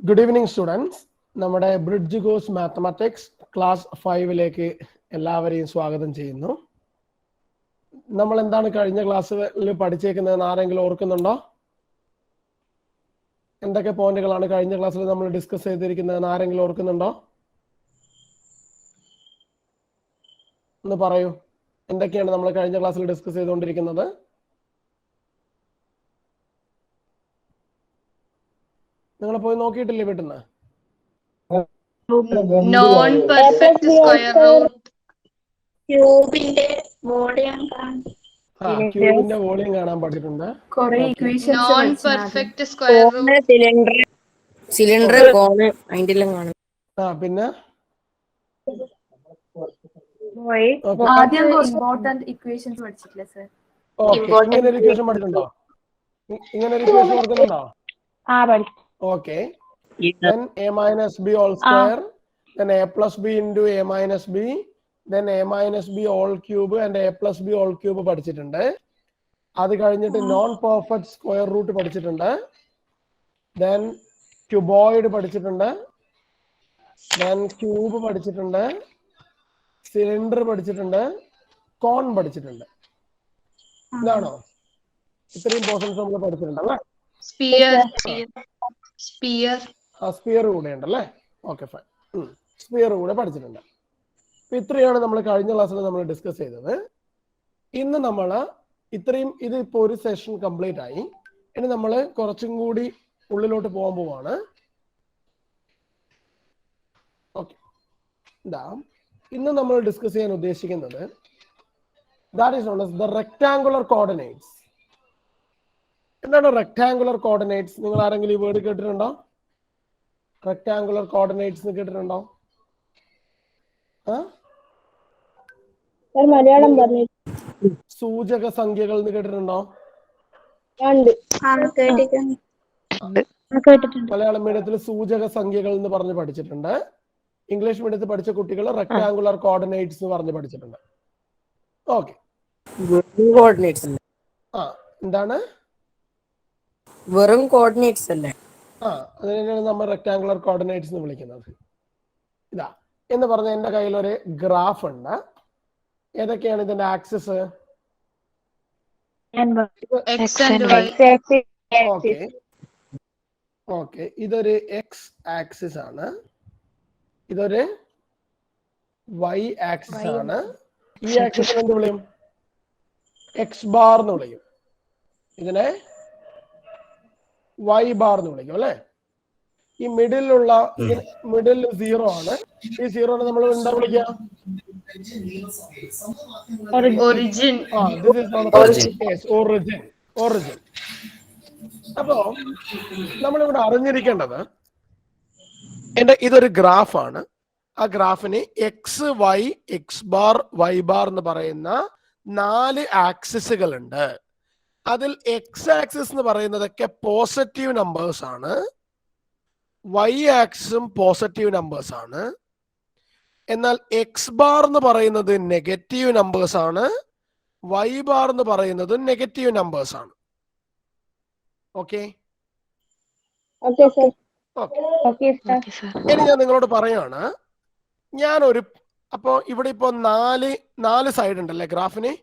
Good evening students. നമ്മുടെ bridge course mathematics class 5ലേക്ക് എല്ലാവരെയും സ്വാഗതം ചെയ്യുന്നു. നമ്മൾ എന്താണ് കഴിഞ്ഞ ക്ലാസ്സിൽ പഠിച്ചേക്കുന്നതെന്ന് ആരെങ്കിലും ഓർക്കുന്നുണ്ടോ? എന്തൊക്കെ പോയിന്റുകളാണ് കഴിഞ്ഞ ക്ലാസ്സിൽ നമ്മൾ ഡിസ്കസ് ചെയ്തിരിക്കുന്നതെന്ന് ആരെങ്കിലും ഓർക്കുന്നുണ്ടോ? ഒന്ന് പറയൂ, എന്തൊക്കെയാണ് നമ്മൾ കഴിഞ്ഞ ക്ലാസ്സിൽ ഡിസ്കസ് ചെയ്തുകൊണ്ടിരിക്കുന്നത്? നിങ്ങൾ പോയി നോക്കിയിട്ടില്ലേ വീട്ടിൽ നിന്ന്? നോൺ പെർഫെക്റ്റ് സ്ക്വയർ റൂട്ട്, ക്യൂബിന്റെ വോളിയം ക്യൂബിന്റെ വോളിയം കാണാൻ പഠിച്ചിട്ടുണ്ട്. Non perfect square root, cylinder cone അതിന്റെ എല്ലാം കാണും. പിന്നെ ആദ്യം ഇമ്പോർട്ടന്റ് ഇക്വേഷൻസ് പഠിച്ചിട്ടില്ല സർ? ഇങ്ങനെ ഒരു ഇക്വേഷൻ പഠിച്ചിട്ടുണ്ടോ? ഇങ്ങനെ ഒരു ഇക്വേഷൻ ഓർക്കുന്നുണ്ടോ? Okay. Then a minus b all square, then a plus b into a minus b, then a minus b all cube and a plus b all cube പഠിച്ചിട്ടുണ്ട്. അത് കഴിഞ്ഞിട്ട് നോൺ പെർഫെക്റ്റ് സ്ക്വയർ റൂട്ട് പഠിച്ചിട്ടുണ്ട്. Then cuboid പഠിച്ചിട്ടുണ്ട്. Then cube പഠിച്ചിട്ടുണ്ട്. Cylinder പഠിച്ചിട്ടുണ്ട്. കോൺ പഠിച്ചിട്ടുണ്ട്. ഇതാണോ? ഇത്രയും പോർഷൻസ് നമ്മൾ പഠിച്ചിട്ടുണ്ടല്ലേ? സ്പിയർ കൂടെ ഉണ്ടല്ലേ? Okay, fine. സ്പിയർ കൂടെ പഠിച്ചിട്ടുണ്ട്. ഇത്രയാണ് നമ്മൾ കഴിഞ്ഞ ക്ലാസ്സിൽ നമ്മൾ ഡിസ്കസ് ചെയ്തത്. ഇന്ന് നമ്മൾ ഇത്രയും, ഇത് ഇപ്പോൾ ഒരു സെഷൻ കംപ്ലീറ്റ് ആയി. ഇനി നമ്മൾ കുറച്ചും കൂടി ഉള്ളിലോട്ട് പോകാൻ പോവാണ്. ഓക്കെ, ഇതാ ഇന്ന് നമ്മൾ ഡിസ്കസ് ചെയ്യാൻ ഉദ്ദേശിക്കുന്നത് that is known as the rectangular coordinates. എന്താണ് റെക്ടാങ്കുലർ കോർഡിനേറ്റ്സ്? നിങ്ങൾ ആരെങ്കിലും ഈ വേർഡ് കേട്ടിട്ടുണ്ടോ? റെക്ടാങ്കുലർ കോർഡിനേറ്റ്സ് കേട്ടിട്ടുണ്ടോ? മലയാളം പറഞ്ഞു. സൂചക സംഖ്യകൾ എന്ന് കേട്ടിട്ടുണ്ടോ? മലയാളം മീഡിയത്തിൽ സൂചക സംഖ്യകൾ എന്ന് പറഞ്ഞ് പഠിച്ചിട്ടുണ്ട്. ഇംഗ്ലീഷ് മീഡിയത്തിൽ പഠിച്ച കുട്ടികൾ റെക്ടാങ്കുലർ കോർഡിനേറ്റ്സ് എന്ന് പറഞ്ഞ് പഠിച്ചിട്ടുണ്ട്. ഓക്കെ, എന്താണ്? വെറും കോർഡിനേറ്റ്സ് അല്ലേ? അതിനാണ് നമ്മൾ റെക്ടാങ്കുലർ കോർഡിനേറ്റ്സ് എന്ന് വിളിക്കുന്നത്. ഇതാ എന്ന് പറഞ്ഞ എന്റെ കയ്യിൽ ഒരു ഗ്രാഫ് ഉണ്ട്. ഏതൊക്കെയാണ് ഇതിന്റെ ആക്സിസ്? ഓക്കെ, ഇതൊരു എക്സ് ആക്സിസ് ആണ്, ഇതൊരു വൈ ആക്സിസ് ആണ്. ഈ ആക്സിസിനെ എന്ത് വിളിക്കും? എക്സ് ബാർ എന്ന് വിളിക്കും. ഇതിനെ വൈ ബാർ എന്ന് വിളിക്കും അല്ലെ? ഈ മിഡിലുള്ള മിഡിൽ 0 ആണ്. ഈ 0നെ നമ്മൾ എന്താ വിളിക്കുക? ഒറിജിൻ. ഒറിജിൻ. അപ്പോ നമ്മളിവിടെ അറിഞ്ഞിരിക്കേണ്ടത്, ഇതൊരു ഗ്രാഫാണ്. ആ ഗ്രാഫിന് X Y, X bar, Y bar എന്ന് പറയുന്ന 4 ആക്സിസുകൾ ഉണ്ട്. അതിൽ എക്സ് ആക്സിസ് എന്ന് പറയുന്നതൊക്കെ പോസിറ്റീവ് നമ്പേഴ്സ് ആണ്, വൈ ആക്സിസും പോസിറ്റീവ് നമ്പേഴ്സ് ആണ്. എന്നാൽ എക്സ് ബാർ എന്ന് പറയുന്നത് നെഗറ്റീവ് നമ്പേഴ്സ് ആണ്, വൈ ബാർ എന്ന് പറയുന്നത് നെഗറ്റീവ് നമ്പേഴ്സ് ആണ്. ഓക്കെ, ഇനി ഞാൻ നിങ്ങളോട് പറയാണ്, അപ്പോ ഇവിടെ ഇപ്പോ 4 സൈഡ് ഉണ്ടല്ലേ ഗ്രാഫിന്?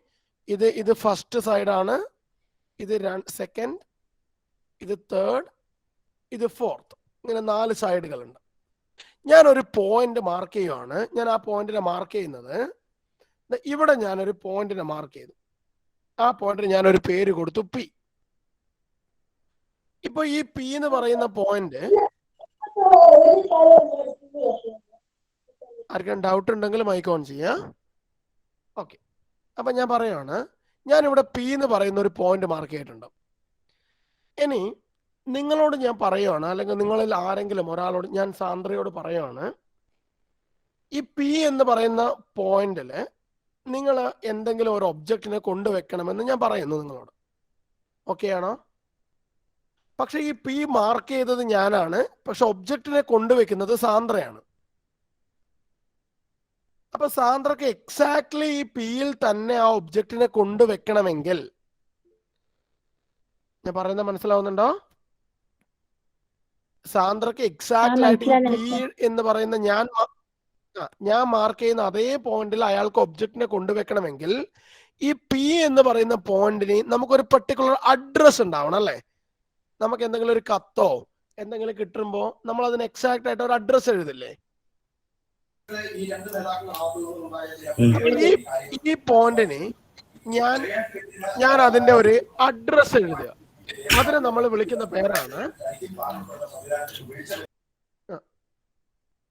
ഇത് ഫസ്റ്റ് സൈഡാണ്, ഇത് സെക്കൻഡ്, ഇത് തേർഡ്, ഇത് ഫോർത്ത്. ഇങ്ങനെ 4 സൈഡുകളുണ്ട്. ഞാനൊരു പോയിന്റ് മാർക്ക് ചെയ്യുവാണ്. ഞാൻ ആ പോയിന്റിനെ മാർക്ക് ചെയ്യുന്നത്, ഇവിടെ ഞാനൊരു പോയിന്റിനെ മാർക്ക് ചെയ്തു. ആ പോയിന്റിന് ഞാനൊരു പേര് കൊടുത്തു, പി. ഇപ്പൊ ഈ പി എന്ന് പറയുന്ന പോയിന്റ്, ആർക്കും ഡൗട്ട് ഉണ്ടെങ്കിൽ മൈക്ക് ഓൺ ചെയ്യാം. ഓക്കെ, അപ്പൊ ഞാൻ പറയാണ്, ഞാനിവിടെ പി എന്ന് പറയുന്ന ഒരു പോയിന്റ് മാർക്ക് ചെയ്തിട്ടുണ്ട്. ഇനി നിങ്ങളോട് ഞാൻ പറയുകയാണ്, അല്ലെങ്കിൽ നിങ്ങളിൽ ആരെങ്കിലും ഒരാളോട്, ഞാൻ സാന്ദ്രയോട് പറയുകയാണ്, ഈ പി എന്ന് പറയുന്ന പോയിന്റില് നിങ്ങൾ എന്തെങ്കിലും ഒരു ഒബ്ജക്റ്റിനെ കൊണ്ടുവെക്കണമെന്ന് ഞാൻ പറയുന്നു നിങ്ങളോട്. ഓക്കെ ആണോ? പക്ഷെ ഈ പി മാർക്ക് ചെയ്തത് ഞാനാണ്, പക്ഷെ ഒബ്ജക്റ്റിനെ കൊണ്ടുവെക്കുന്നത് സാന്ദ്രയാണ്. അപ്പൊ സാന്ദ്രക്ക് എക്സാക്ട്ലി ഈ പിയിൽ തന്നെ ആ ഒബ്ജക്റ്റിനെ കൊണ്ടുവെക്കണമെങ്കിൽ, ഞാൻ പറയുന്നത് മനസ്സിലാവുന്നുണ്ടോ? സാന്ദ്രക്ക് എക്സാക്ട് ആയിട്ട് ഈ പി എന്ന് പറയുന്ന ഞാൻ മാർക്ക് ചെയ്യുന്ന അതേ പോയിന്റിൽ അയാൾക്ക് ഒബ്ജക്റ്റിനെ കൊണ്ടുവെക്കണമെങ്കിൽ ഈ പി എന്ന് പറയുന്ന പോയിന്റിന് നമുക്കൊരു പെർട്ടിക്കുലർ അഡ്രസ് ഉണ്ടാവണം അല്ലേ? നമുക്ക് എന്തെങ്കിലും ഒരു കത്തോ എന്തെങ്കിലും കിട്ടുമ്പോ നമ്മൾ അതിന് എക്സാക്ട് ആയിട്ട് ഒരു അഡ്രസ് എഴുതില്ലേ? ഈ പോയിന്റിന് ഞാൻ അതിന്റെ ഒരു അഡ്രസ് എഴുതുക. അതിനെ നമ്മൾ വിളിക്കുന്ന പേരാണ്,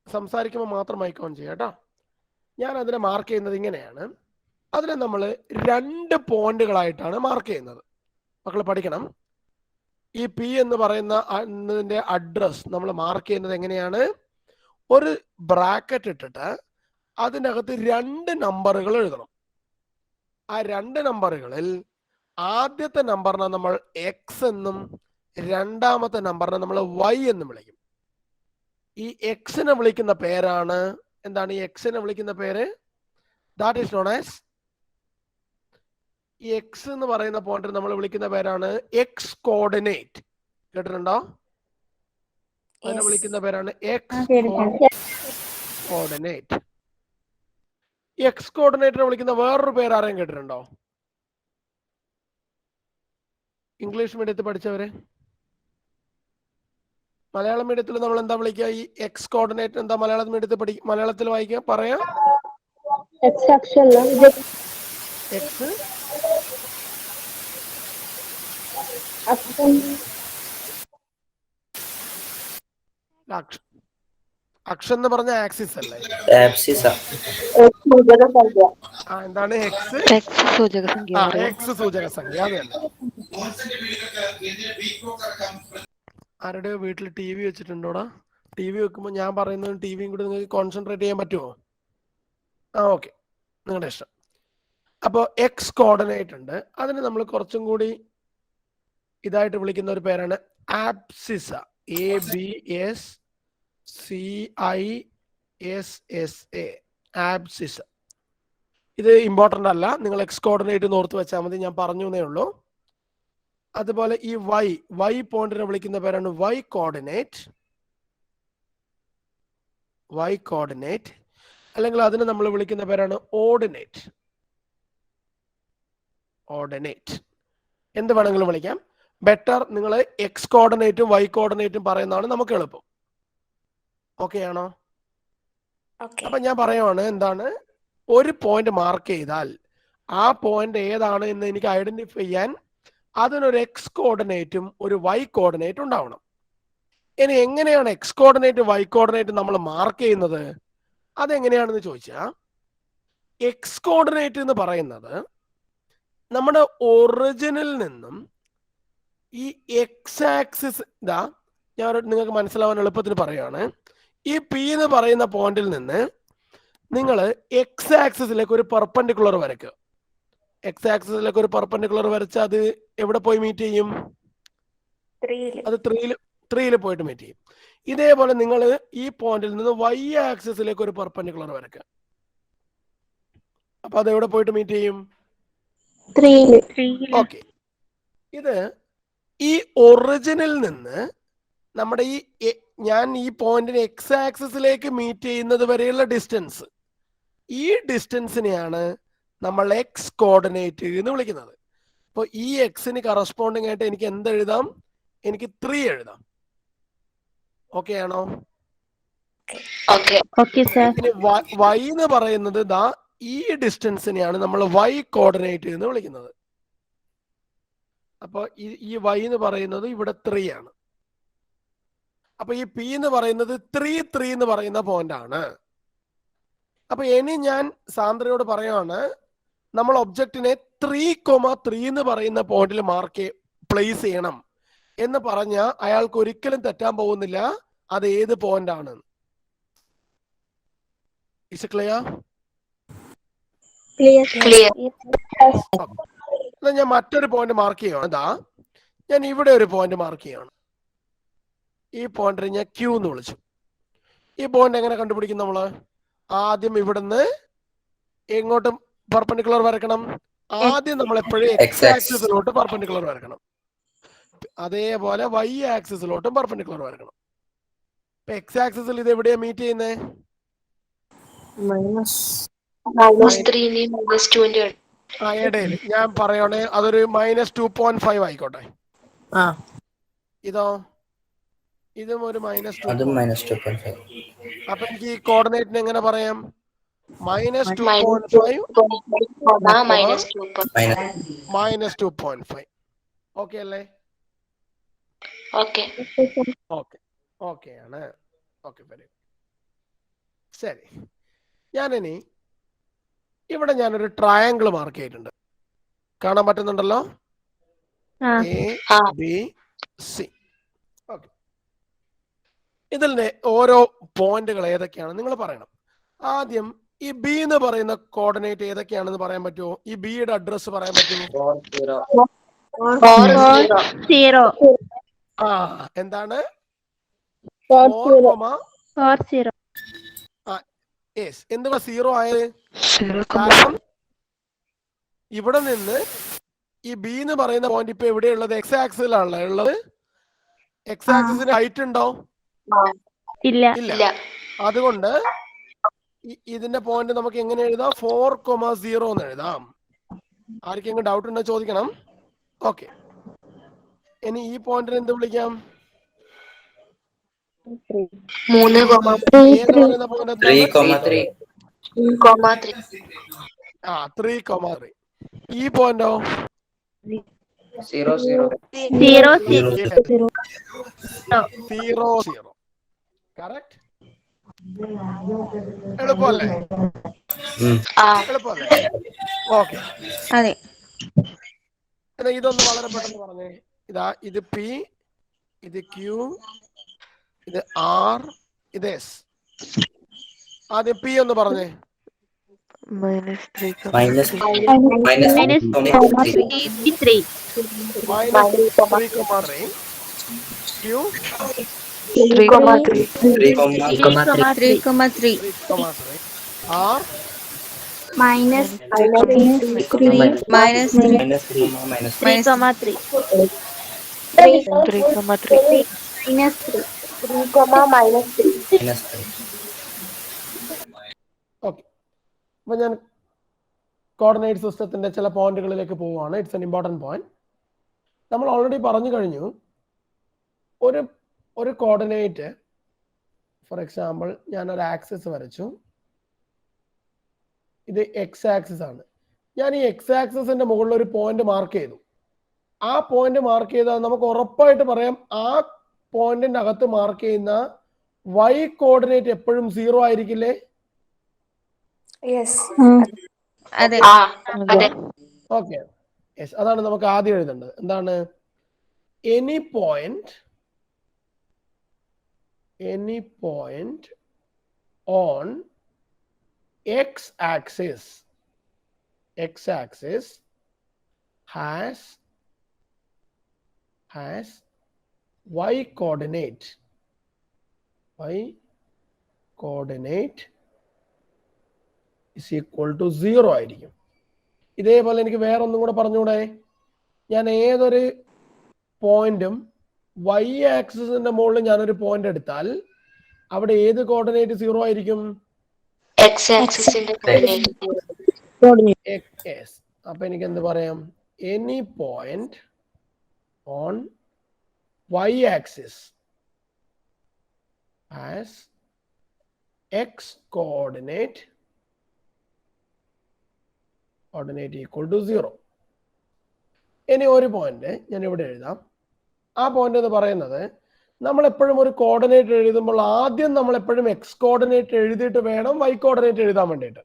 സംസാരിക്കുമ്പോൾ മാത്രം മൈക്ക് ഓൺ ചെയ്യാം കേട്ടോ. ഞാൻ അതിനെ മാർക്ക് ചെയ്യുന്നത് ഇങ്ങനെയാണ്. അതിനെ നമ്മൾ 2 പോയിന്റുകളായിട്ടാണ് മാർക്ക് ചെയ്യുന്നത്. മക്കൾ പഠിക്കണം. ഈ പി എന്ന് പറയുന്നതിന്റെ അഡ്രസ് നമ്മൾ മാർക്ക് ചെയ്യുന്നത് എങ്ങനെയാണ്? ഒരു ബ്രാക്കറ്റ് ഇട്ടിട്ട് അതിനകത്ത് 2 നമ്പറുകൾ എഴുതണം. ആ 2 നമ്പറുകളിൽ ആദ്യത്തെ നമ്പറിനെ നമ്മൾ എക്സ് എന്നും രണ്ടാമത്തെ നമ്പറിനെ നമ്മൾ വൈ എന്നും വിളിക്കും. ഈ എക്സിനെ വിളിക്കുന്ന പേരാണ് എന്താണ്? ഈ എക്സിനെ വിളിക്കുന്ന പേര് ദാറ്റ് ഈസ് നോൺ ആസ്, ഈ എക്സ് എന്ന് പറയുന്ന പോയിന്റ് നമ്മൾ വിളിക്കുന്ന പേരാണ് എക്സ് കോർഡിനേറ്റ്. കേട്ടിട്ടുണ്ടോ? അതിനെ വിളിക്കുന്ന പേരാണ് എക്സ് കോർഡിനേറ്റ്. എക്സ് കോർഡിനേറ്ററെ വിളിക്കുന്ന വേറൊരു പേര് ആരെയും കേട്ടിട്ടുണ്ടോ? ഇംഗ്ലീഷ് മീഡിയത്തിൽ പഠിച്ചവരെ? മലയാളം മീഡിയത്തിൽ നമ്മൾ എന്താ വിളിക്കുക? ഈ എക്സ് കോർഡിനേറ്റ് എന്താ മലയാളം മീഡിയത്തിൽ മലയാളത്തിൽ വായിക്കുക? പറയാം. എക്സ് അക്ഷം എന്ന് പറഞ്ഞ ആക്സിസ് അല്ലേ? എന്താണ് എക്സ്? എക്സ് സൂചക സംഖ്യ. അത് തന്നെ. ആരുടെയോ വീട്ടിൽ ടി വി വെച്ചിട്ടുണ്ടോടാ? ടി വി വെക്കുമ്പോൾ ഞാൻ പറയുന്നതും ടി വിയും കൂടി നിങ്ങൾക്ക് കോൺസെൻട്രേറ്റ് ചെയ്യാൻ പറ്റുമോ? ഓക്കെ, നിങ്ങളുടെ ഇഷ്ടം. അപ്പോൾ എക്സ് കോർഡിനേറ്റ് ഉണ്ട്. അതിന് നമ്മൾ കുറച്ചും കൂടി ഇതായിട്ട് വിളിക്കുന്ന ഒരു പേരാണ് ആബ്സിസ. ABSCISSA. ആബ്സിസ. ഇത് ഇമ്പോർട്ടൻ്റ് അല്ല, നിങ്ങൾ എക്സ് കോർഡിനേറ്റ് ഓർത്ത് വെച്ചാൽ മതി, ഞാൻ പറഞ്ഞു എന്നേ ഉള്ളൂ. അതുപോലെ ഈ വൈ പോയിന്റിനെ വിളിക്കുന്ന പേരാണ് വൈ കോർഡിനേറ്റ്. അല്ലെങ്കിൽ അതിന് നമ്മൾ വിളിക്കുന്ന പേരാണ് ഓർഡിനേറ്റ്. എന്ത് വേണമെങ്കിലും വിളിക്കാം. ബെറ്റർ നിങ്ങൾ എക്സ് കോർഡിനേറ്റും വൈ കോർഡിനേറ്റും പറയുന്നതാണ് നമുക്ക് എളുപ്പം. ഓക്കെ ആണോ? അപ്പൊ ഞാൻ പറയുവാണ്, എന്താണ്, ഒരു പോയിന്റ് മാർക്ക് ചെയ്താൽ ആ പോയിന്റ് ഏതാണ് എന്ന് എനിക്ക് ഐഡന്റിഫൈ ചെയ്യാൻ അതിനൊരു എക്സ് കോർഡിനേറ്റും ഒരു വൈ കോർഡിനേറ്റും ഉണ്ടാവണം. ഇനി എങ്ങനെയാണ് എക്സ് കോർഡിനേറ്റ് വൈ കോർഡിനേറ്റ് നമ്മൾ മാർക്ക് ചെയ്യുന്നത്? അതെങ്ങനെയാണെന്ന് ചോദിച്ചാൽ, എക്സ് കോർഡിനേറ്റ് എന്ന് പറയുന്നത് നമ്മുടെ ഒറിജിനിൽ നിന്നും ഈ എക്സ് ആക്സിസ്, ഇതാ ഞാൻ നിങ്ങൾക്ക് മനസ്സിലാവാൻ എളുപ്പത്തിന് പറയുകയാണ്. ഈ പി എന്ന് പറയുന്ന പോയിന്റിൽ നിന്ന് നിങ്ങൾ എക്സ് ആക്സിസിലേക്ക് ഒരു പെർപെൻഡിക്കുലർ വരയ്ക്കുക. എക്സ് ആക്സിസിലേക്ക് ഒരു പെർപെൻഡിക്കുലർ വരച്ച് അത് എവിടെ പോയി മീറ്റ് ചെയ്യും? അത് 3 പോയിട്ട് മീറ്റ് ചെയ്യും. ഇതേപോലെ നിങ്ങൾ ഈ പോയിന്റിൽ നിന്ന് വൈ ആക്സിസിലേക്ക് ഒരു പെർപെൻഡിക്കുലർ വരയ്ക്കുക. അപ്പൊ അത് എവിടെ പോയിട്ട് മീറ്റ് ചെയ്യും? 3. ഓക്കെ, ഇത് ഈ ഒറിജിനിൽ നിന്ന് നമ്മുടെ ഞാൻ ഈ പോയിന്റിന് എക്സ് ആക്സിസിലേക്ക് മീറ്റ് ചെയ്യുന്നത് വരെയുള്ള ഡിസ്റ്റൻസ്, ഈ ഡിസ്റ്റൻസിനെയാണ് നമ്മൾ എക്സ് കോർഡിനേറ്റ് എന്ന് വിളിക്കുന്നത്. അപ്പോൾ ഈ എക്സിന് കറസ്പോണ്ടിങ് ആയിട്ട് എനിക്ക് എന്ത് എഴുതാം? എനിക്ക് 3 എഴുതാം. ഓക്കെ ആണോ? വൈ എന്ന് പറയുന്നത് ദാ ഈ ഡിസ്റ്റൻസിനെയാണ് നമ്മൾ വൈ കോർഡിനേറ്റ് എന്ന് വിളിക്കുന്നത്. അപ്പൊ ഈ വൈ എന്ന് പറയുന്നത് ഇവിടെ 3 ആണ്. അപ്പൊ ഈ പി എന്ന് പറയുന്നത് 3 എന്ന് പറയുന്ന പോയിന്റ് ആണ്. അപ്പൊ ഇനി ഞാൻ സാന്ദ്രയോട് പറയുകയാണ്, നമ്മൾ ഒബ്ജക്റ്റിനെ 3,3 എന്ന് പറയുന്ന പോയിന്റിൽ പ്ലേസ് ചെയ്യണം എന്ന് പറഞ്ഞ അയാൾക്ക് ഒരിക്കലും തെറ്റാൻ പോകുന്നില്ല അത് ഏത് പോയിന്റ് ആണ്. Is clear? ഞാൻ മറ്റൊരു പോയിന്റ് മാർക്ക് ചെയ്യുകയാണ്. ഇതാ ഞാൻ ഇവിടെ ഒരു പോയിന്റ് മാർക്ക് ചെയ്യുകയാണ്. ഈ പോയിന്റിനെ ഞാൻ ക്യൂ എന്ന് വിളിച്ചു. ഈ പോയിന്റ് എങ്ങനെ കണ്ടുപിടിക്കും? നമ്മള് ആദ്യം ഇവിടുന്ന് എങ്ങോട്ടും പെർപെൻഡിക്കുലർ വരക്കണം. ആദ്യം നമ്മൾ എപ്പോഴും എക്സ് ആക്സിസിലോട്ട് പെർപെൻഡിക്കുലർ വരക്കണം. അതേപോലെ വൈ ആക്സിസിലോട്ടും പെർപെൻഡിക്കുലർ വരക്കണം. എക്സ് ആക്സിസിൽ ഇത് എവിടെയാ മീറ്റ് ചെയ്യുന്നത്? -3 ഇടയിൽ ഞാൻ പറയണേ അതൊരു -2.5 ആയിക്കോട്ടെ. ഇതോ ഇതും ഒരു -2.5. അപ്പൊ എനിക്ക് ഈ കോർഡിനേറ്റിന് എങ്ങനെ പറയാം? -2.5 -2.5. ഓക്കെ അല്ലേ? ഓക്കെ. ഓക്കെ ആണ്. ഓക്കെ വരും. ശരി, ഞാനിനി ഇവിടെ ഞാനൊരു ട്രയാങ്കിൾ മാർക്ക് ചെയ്തിട്ടുണ്ട്. കാണാൻ പറ്റുന്നുണ്ടല്ലോ? ABC. ഓക്കെ, ഇതിലെ ഓരോ പോയിന്റുകൾ ഏതൊക്കെയാണ് നിങ്ങൾ പറയണം. ആദ്യം ഈ ബി എന്ന് പറയുന്ന കോർഡിനേറ്റ് ഏതൊക്കെയാണെന്ന് പറയാൻ പറ്റുമോ? ഈ ബിയുടെ അഡ്രസ് പറയാൻ പറ്റുമോ? 0. എന്താണ്? 4 എന്തുവാ 0 ആയത്? കാരണം ഇവിടെ നിന്ന് ഈ ബി എന്ന് പറയുന്ന പോയിന്റ് ഇപ്പൊ എവിടെയുള്ളത്? എക്സ് ആക്സിസിലാണല്ലോ ഉള്ളത്. എക്സ് ആക്സിസിന് ഹൈറ്റ് ഉണ്ടോ? ഇല്ല. അതുകൊണ്ട് ഇതിന്റെ പോയിന്റ് നമുക്ക് എങ്ങനെ എഴുതാം? 4,0 എന്ന് എഴുതാം. ആർക്കെങ്കിലും ഡൗട്ട് ഉണ്ടോ ചോദിക്കണം. ഓക്കെ, ഇനി ഈ പോയിന്റിന് എന്ത് വിളിക്കാം? 3,3. ഈ പോയിന്റോ? 0. 0. കറക്റ്റ്. എളുപ്പമല്ലേ? ഓക്കെ, അതെ. ഇതൊന്ന് വളരെ പെട്ടെന്ന് പറഞ്ഞേ. ഇതാ, ഇത് പി, ഇത് ക്യൂ, ഇത് ആർ, ഇത് എസ്. ആദ്യം പി ഒന്ന് പറഞ്ഞേ. -3. Q 3,3. R ഓക്കെ, അപ്പൊ ഞാൻ കോർഡിനേറ്റ് സിസ്റ്റത്തിന്റെ ചില പോയിന്റുകളിലേക്ക് പോവുകയാണ്. It's an important point. നമ്മൾ ഓൾറെഡി പറഞ്ഞു കഴിഞ്ഞു, ഒരു കോർഡിനേറ്റ്, ഫോർ എക്സാമ്പിൾ ഞാൻ ഒരു ആക്സിസ് വരച്ചു. ഇത് എക്സ് ആക്സിസ് ആണ്. ഞാൻ ഈ എക്സ് ആക്സിസിന്റെ മുകളിൽ ഒരു പോയിന്റ് മാർക്ക് ചെയ്തു. ആ പോയിന്റ് മാർക്ക് ചെയ്താൽ നമുക്ക് ഉറപ്പായിട്ട് പറയാം ആ പോയിന്റിന്റെ അകത്ത് മാർക്ക് ചെയ്യുന്ന y കോർഡിനേറ്റ് എപ്പോഴും 0 ആയിരിക്കില്ലേ? ഓക്കെ, യെസ്, അതാണ് നമുക്ക് ആദ്യം എഴുതേണ്ടത്. എന്താണ്? Any point on x axis has y coordinate is equal to 0 ആയിരിക്കും. ഇതേപോലെ എനിക്ക് വേറെ ഒന്നും കൂടെ പറഞ്ഞൂടെ? ഞാൻ ഏതൊരു പോയിന്റും y ആക്സിസിന്റെ മുകളിൽ ഞാനൊരു പോയിന്റ് എടുത്താൽ അവിടെ ഏത് കോർഡിനേറ്റ് 0 ആയിരിക്കും? അപ്പൊ എനിക്ക് എന്ത് പറയാം? Any point on y axis has x coordinate equal to 0. ഇനി ഒരു പോയിന്റ് ഞാൻ ഇവിടെ എഴുതാം. ആ പോയിന്റ് എന്ന് പറയുന്നത്, നമ്മൾ എപ്പോഴും ഒരു കോർഡിനേറ്റ് എഴുതുമ്പോൾ ആദ്യം നമ്മൾ എപ്പോഴും എക്സ് കോർഡിനേറ്റ് എഴുതിയിട്ട് വേണം y കോർഡിനേറ്റ് എഴുതാൻ വേണ്ടിയിട്ട്.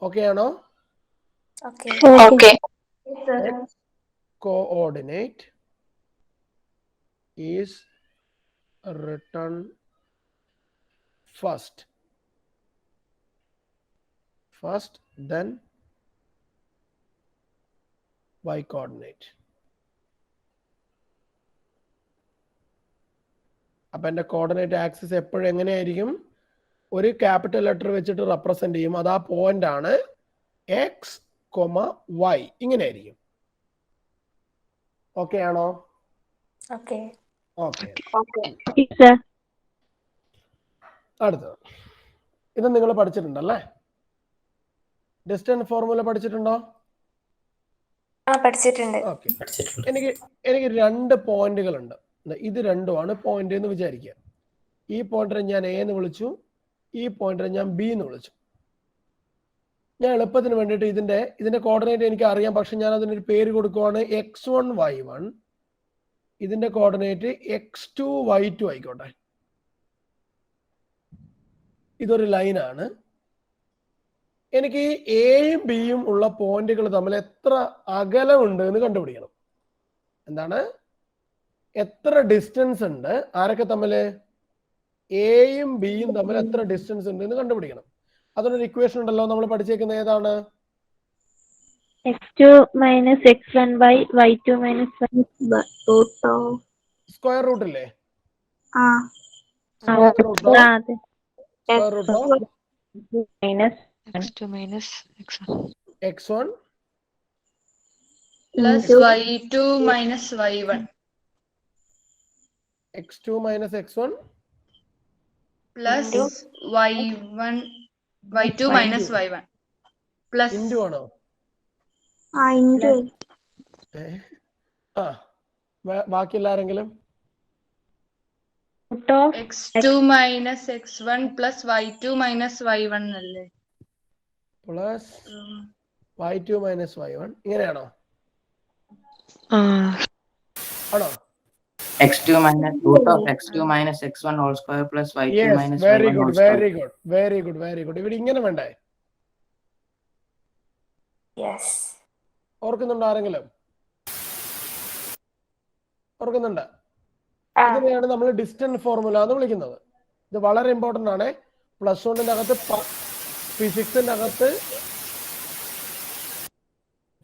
ഓക്കെ ആണോ? Coordinate is written first, then y coordinate. അപ്പൊ എന്റെ കോർഡിനേറ്റ് ആക്സിസ് എപ്പോഴും എങ്ങനെയായിരിക്കും? ഒരു ക്യാപിറ്റൽ ലെറ്റർ വെച്ചിട്ട് റെപ്രസെന്റ് ചെയ്യും. അത് ആ പോയിന്റ് ആണ് എക്സ്, വൈ, ഇങ്ങനെ ആയിരിക്കും. ഓക്കെ ആണോ? ഓക്കെ. സർ. അടുത്തത് ഇത് നിങ്ങൾ പഠിച്ചിട്ടുണ്ടല്ലേ? ഡിസ്റ്റൻസ് ഫോർമുല പഠിച്ചിട്ടുണ്ടോ? പഠിച്ചിട്ടുണ്ട്. ഓക്കെ. എനിക്ക് 2 പോയിന്റുകളുണ്ട്. ഇത് രണ്ടുമാണ് പോയിന്റ് എന്ന് വിചാരിക്കുക. ഈ പോയിന്റിനെ ഞാൻ എ എന്ന് വിളിച്ചു, ഈ പോയിന്റിനെ ഞാൻ ബി എന്ന് വിളിച്ചു. ഞാൻ എളുപ്പത്തിന് വേണ്ടിയിട്ട് ഇതിന്റെ കോർഡിനേറ്റ് എനിക്ക് അറിയാം, പക്ഷെ ഞാൻ അതിനൊരു പേര് കൊടുക്കുവാണ് x1 y1. ഇതിന്റെ കോർഡിനേറ്റ് x2 y2 ആയിക്കോട്ടെ. ഇതൊരു ലൈനാണ്. എനിക്ക് എയും ബിയും ഉള്ള പോയിന്റുകൾ തമ്മിൽ എത്ര അകലമുണ്ട് എന്ന് കണ്ടുപിടിക്കണം. എന്താണ്? എത്ര ഡിസ്റ്റൻസ് ഉണ്ട്? ആരൊക്കെ തമ്മിൽ? എയും ബിയും തമ്മിൽ എത്ര ഡിസ്റ്റൻസ് ഉണ്ട് എന്ന് കണ്ടുപിടിക്കണം. അതിനൊരു ഇക്വേഷൻ ഉണ്ടല്ലോ, നമ്മൾ പഠിച്ചേക്കുന്ന ഏതാണ്? x2 minus x1 by y2 minus root of square root ഇല്ലേ? അതെ. Square root of minus x2 minus x1 x1 plus y2 minus y1 x2 minus x1 plus y1 y2 minus y1 plus into ആണോ? ബാക്കി എല്ലാരെങ്കിലും x2 minus x1 plus y2 minus y1 അല്ലേ? Plus y2 minus y1 ഇങ്ങനെയാണോ? ആണോ? x2 minus root of x2 minus x1 whole square plus y2 minus very y1 good, whole square. Very good. ഇവിടെ ഇങ്ങനെ വേണ്ടേ? ഓർക്കുന്നുണ്ടോ ആരെങ്കിലും? ഓർക്കുന്നുണ്ട്? ഇതിനെയാണ് നമ്മൾ ഡിസ്റ്റൻസ് ഫോർമുല എന്ന് വിളിക്കുന്നത്. ഇത് വളരെ ഇമ്പോർട്ടന്റ് ആണ്. പ്ലസ് 1ന്റെ അകത്ത്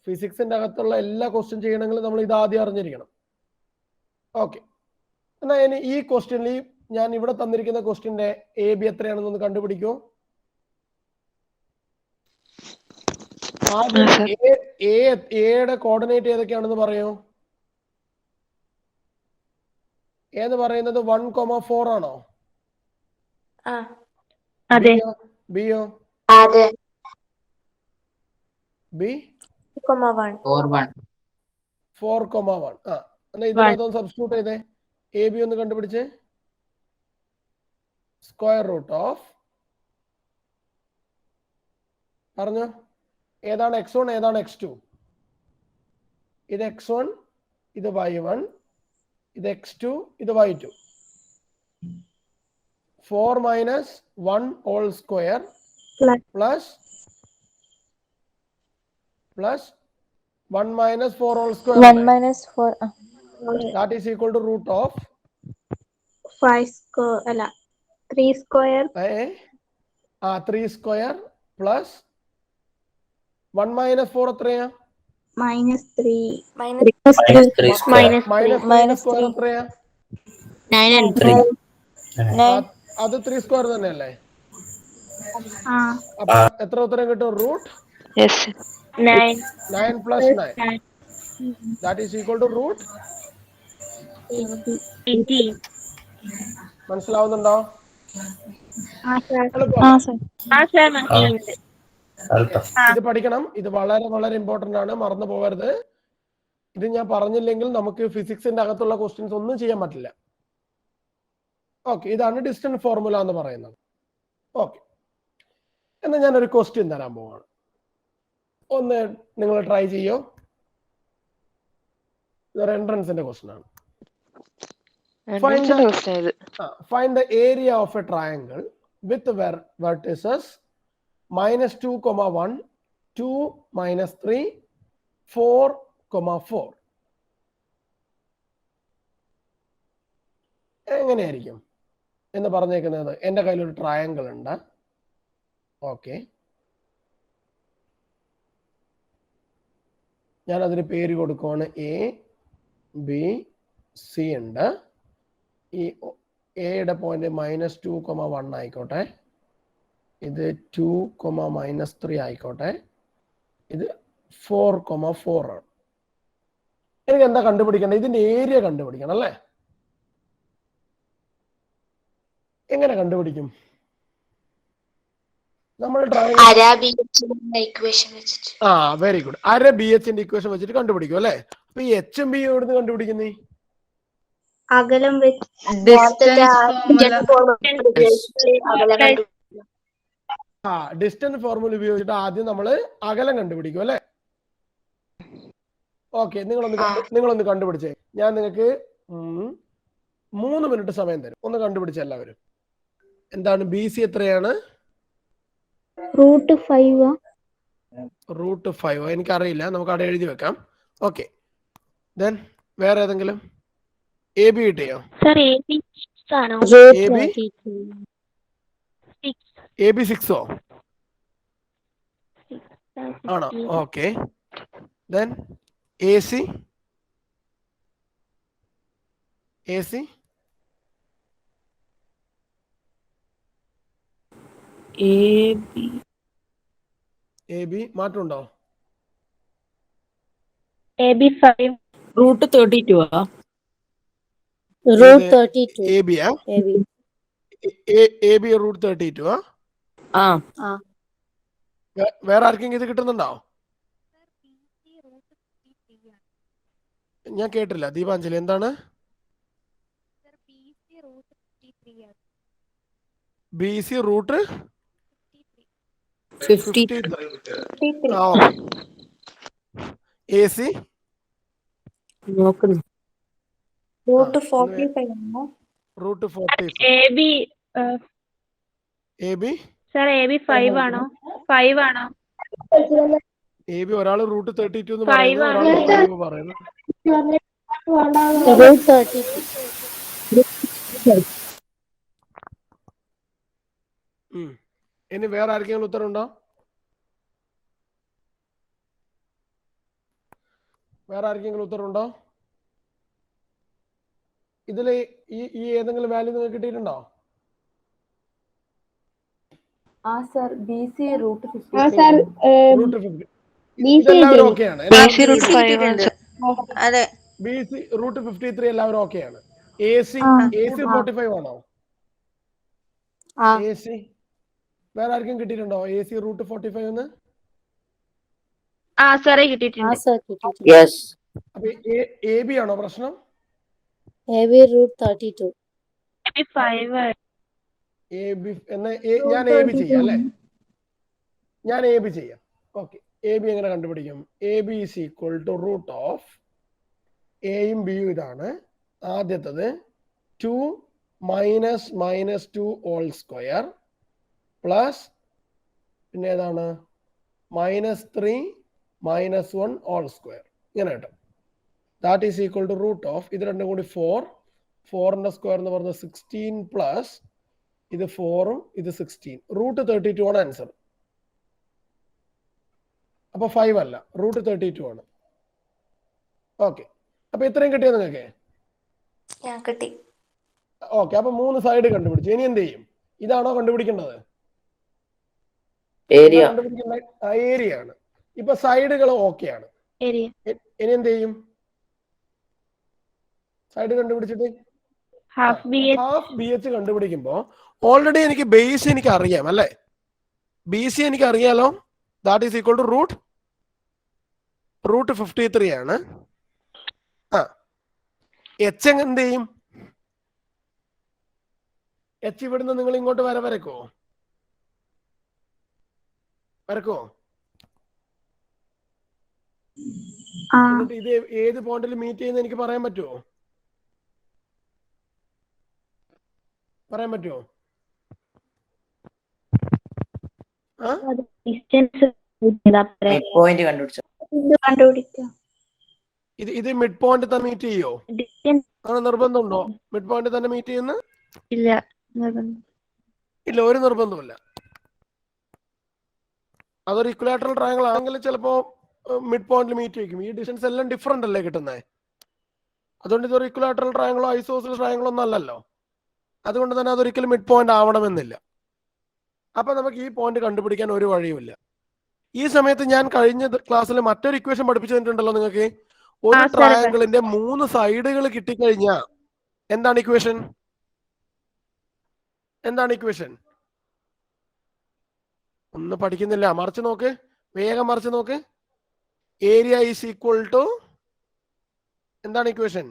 ഫിസിക്സിന്റെ അകത്തുള്ള എല്ലാ ക്വസ്റ്റ്യൻ ചെയ്യണമെങ്കിൽ നമ്മൾ ഇത് ആദ്യം അറിഞ്ഞിരിക്കണം. ഓക്കെ. എന്നാൽ ഇനി ഈ ക്വസ്റ്റ്യനിൽ ഞാൻ ഇവിടെ തന്നിരിക്കുന്ന ക്വസ്റ്റ്യന്റെ എ ബി എത്രയാണെന്നൊന്ന് കണ്ടുപിടിക്കൂ. ആദ്യം എയുടെ കോർഡിനേറ്റ് ഏതൊക്കെയാണെന്ന് പറയൂ. എന്ന് പറയുന്നത് 1,4 ആണോ? അതെ. ബിയോ? ബി 4,1. 4,1. എന്നാ ഇതിനകത്തൊന്ന് സബ്സ്റ്റിറ്റ്യൂട്ട് ചെയ്തേ. എ ബി ഒന്ന് കണ്ടുപിടിച്ച്. സ്ക്വയർ റൂട്ട് ഓഫ് പറഞ്ഞോ, ഏതാണ് x1 ഏതാണ് x2? ഇത് x1, ഇത് y1, ഇത് x2, ഇത് y2. 4 minus 1 whole square plus 1 minus 4 whole square. 1 minus 4 that is equal to root of 5 square അല്ല 3 square 3 square plus 1 minus 4 എത്രയാ? minus 3 minus square എത്രയാ? 9 and 3 അത് 3 സ്ക്വയർ തന്നെയല്ലേ? അപ്പൊ എത്ര ഉത്തരം കിട്ടും? Root 9 plus 9 that is equal to root 18. മനസ്സിലാവുന്നുണ്ടോ? ഇത് പഠിക്കണം. ഇത് വളരെ ഇമ്പോർട്ടന്റ് ആണ്, മറന്നു പോകരുത്. ഇത് ഞാൻ പറഞ്ഞില്ലെങ്കിൽ നമുക്ക് ഫിസിക്സിന്റെ അകത്തുള്ള ക്വസ്റ്റ്യൻസ് ഒന്നും ചെയ്യാൻ പറ്റില്ല. ഓക്കെ, ഇതാണ് ഡിസ്റ്റൻസ് ഫോർമുല എന്ന് പറയുന്നത്. ഓക്കെ, എന്നാൽ ഞാനൊരു ക്വസ്റ്റ്യൻ തരാൻ പോവാണ്. ഒന്ന് നിങ്ങൾ ട്രൈ ചെയ്യോ. ഇതൊരു എൻട്രൻസിന്റെ ക്വസ്റ്റ്യൻ ആണ്. Find the area of a triangle with vertices -2,1, 2, -3, 4,4. എങ്ങനെയായിരിക്കും എന്ന് പറഞ്ഞേക്കുന്നത്? എൻ്റെ കയ്യിലൊരു ട്രയാങ്കിൾ ഉണ്ട്. ഓക്കെ, ഞാൻ അതിന് പേര് കൊടുക്കുവാണ് എ ബി സി ഉണ്ട്. ഈ എയുടെ പോയിന്റ് -2,1 ആയിക്കോട്ടെ, ഇത് 2, -3 ആയിക്കോട്ടെ, ഇത് 4,4 ആണ്. എനിക്ക് എന്താ കണ്ടുപിടിക്കേണ്ടത്? ഇതിന്റെ ഏരിയ കണ്ടുപിടിക്കണം അല്ലേ? എങ്ങനെ കണ്ടുപിടിക്കും? നമ്മൾ വെരി ഗുഡ്. അര ബി എച്ചിന്റെ ഇക്വേഷൻ വെച്ചിട്ട് കണ്ടുപിടിക്കും അല്ലെ? അപ്പൊ ഈ എച്ചും ബിയും എവിടുന്ന് കണ്ടുപിടിക്കുന്നേ? അകലം ഡിസ്റ്റൻസ് ഫോർമുല ഉപയോഗിച്ചിട്ട് ആദ്യം നമ്മൾ അകലം കണ്ടുപിടിക്കും അല്ലെ? ഓക്കെ, നിങ്ങളൊന്ന് കണ്ടുപിടിച്ചേ. ഞാൻ നിങ്ങൾക്ക് 3 മിനിറ്റ് സമയം തരും. ഒന്ന് കണ്ടുപിടിച്ച എല്ലാവരും. എന്താണ് ബി സി? എത്രയാണ്? √5. എനിക്കറിയില്ല, നമുക്ക് അവിടെ എഴുതി വെക്കാം. ഓക്കെ, ദെൻ വേറെ ഏതെങ്കിലും? എ ബി കിട്ടിയോ? എ ബി 6ഓ ആണോ? Okay, then A C? A B മാറ്റമുണ്ടോ? √32. A B √32. വേറെ ആർക്കെങ്കിലും ഇത് കിട്ടുന്നുണ്ടോ? ഞാൻ കേട്ടില്ല. ദീപാഞ്ജലി, എന്താണ്? B C root 53. A C √45. A B 5 ആണോ? 5 ആണോ? എ ബി ഒരാൾ √32 എന്ന് പറയുന്നു, ഒരാൾ 5 പറയുന്നു. ഇനി വേറെ ആർക്കെങ്കിലും ഉത്തരവുണ്ടോ? ഇതില് ഈ ഏതെങ്കിലും വാല്യൂ നിങ്ങൾക്ക് കിട്ടിയിട്ടുണ്ടോ? എല്ലാവരും ഓക്കെയാണ്? ബി സി √53 എല്ലാവരും ഓക്കെയാണ്? എ സി 45 ആണോ? എ സി വേറെ ആർക്കും കിട്ടിയിട്ടുണ്ടോ? എ സി √45 എന്ന്? അപ്പൊ എ ബി ആണോ പ്രശ്നം? √32. ഞാൻ എ ബി ചെയ്യാം അല്ലെ? ഞാൻ എ ബി ചെയ്യാം. ഓക്കെ, എ ബി എങ്ങനെ കണ്ടുപിടിക്കും? A B is equal to √ഓഫ് എയും ബിയും ഇതാണ്. ആദ്യത്തത് 2 - -2 ഹോൾ സ്ക്വയർ പ്ലസ് പിന്നെ ഏതാണ് -3 - 1 ഹോൾ സ്ക്വയർ. ഇങ്ങനെ കേട്ടോ. ദാറ്റ് ഈസ് ഈക്വൽ ടു √ഓഫ് ഇത് രണ്ടും കൂടി 4ന്റെ സ്ക്വയർ എന്ന് പറഞ്ഞത് 16 പ്ലസ് ഇത് 4ഉം ഇത് 16. √32 ആണ് ആൻസർ. അപ്പൊ 5 അല്ല, √32 ആണ്. ഓക്കെ, അപ്പൊ ഇത്രയും കിട്ടിയോ നിങ്ങൾക്ക്? ഓക്കെ, അപ്പൊ 3 സൈഡ് കണ്ടുപിടിച്ചു. ഇനി എന്ത് ചെയ്യും? ഇതാണോ കണ്ടുപിടിക്കേണ്ടത്? ഏരിയ ആണ്. ഇപ്പൊ സൈഡുകൾ ഓക്കെ ആണ്. ഇനി എന്ത് ചെയ്യും? സൈഡ് കണ്ടുപിടിച്ചിട്ട് ഹാഫ് ബി എച്ച് കണ്ടുപിടിക്കുമ്പോ ഓൾറെഡി എനിക്ക് ബേസ് എനിക്ക് അറിയാം അല്ലെ? ബി സി എനിക്ക് അറിയാലോ. ദാറ്റ് ഈസ് ഈക്വൽ ടു √53 ആണ്. എച്ച് എന്ത് ചെയ്യും? എച്ച് ഇവിടുന്ന് നിങ്ങൾ ഇങ്ങോട്ട് വരക്കോ? എന്നിട്ട് ഇത് ഏത് പോയിന്റിൽ മീറ്റ് ചെയ്യുന്ന എനിക്ക് പറയാൻ പറ്റുമോ? ഇത് മിഡ് പോയിന്റ് തന്നെ മീറ്റ് ചെയ്യോ? അങ്ങനെ നിർബന്ധമുണ്ടോ മിഡ് പോയിന്റ് തന്നെ മീറ്റ് ചെയ്യുന്ന? ഇല്ല, ഒരു നിർബന്ധമില്ല. അതൊരു ഇക്വലാറ്ററൽ ട്രയാങ്കിൾ ആണെങ്കിൽ ചിലപ്പോ മിഡ് പോയിന്റിൽ മീറ്റ് ചെയ്യും. ഈ ഡിസ്റ്റൻസ് എല്ലാം ഡിഫറെന്റ് അല്ലേ കിട്ടുന്നത്? അതുകൊണ്ട് ഇതൊരു ഇക്വലാറ്ററൽ ട്രയാങ്കിളോ ഐസോസെലസ് ട്രയാങ്കിളോ ഒന്നും അല്ലല്ലോ. അതുകൊണ്ട് തന്നെ അതൊരിക്കലും മിഡ് പോയിന്റ് ആവണമെന്നില്ല. അപ്പൊ നമുക്ക് ഈ പോയിന്റ് കണ്ടുപിടിക്കാൻ ഒരു വഴിയുമില്ല. ഈ സമയത്ത് ഞാൻ കഴിഞ്ഞ ക്ലാസ്സിൽ മറ്റൊരു ഇക്വേഷൻ പഠിപ്പിച്ചു തന്നിട്ടുണ്ടല്ലോ നിങ്ങൾക്ക്. ഒരു ട്രയാങ്കിളിന്റെ 3 സൈഡുകൾ കിട്ടിക്കഴിഞ്ഞാൽ എന്താണ് ഇക്വേഷൻ? എന്താണ് ഇക്വേഷൻ? ഒന്ന് പഠിക്കുന്നില്ല, മറിച്ച് നോക്ക്, വേഗം മറിച്ച് നോക്ക്. ഏരിയ ഈസ് ഈക്വൽ ടു എന്താണ് equation?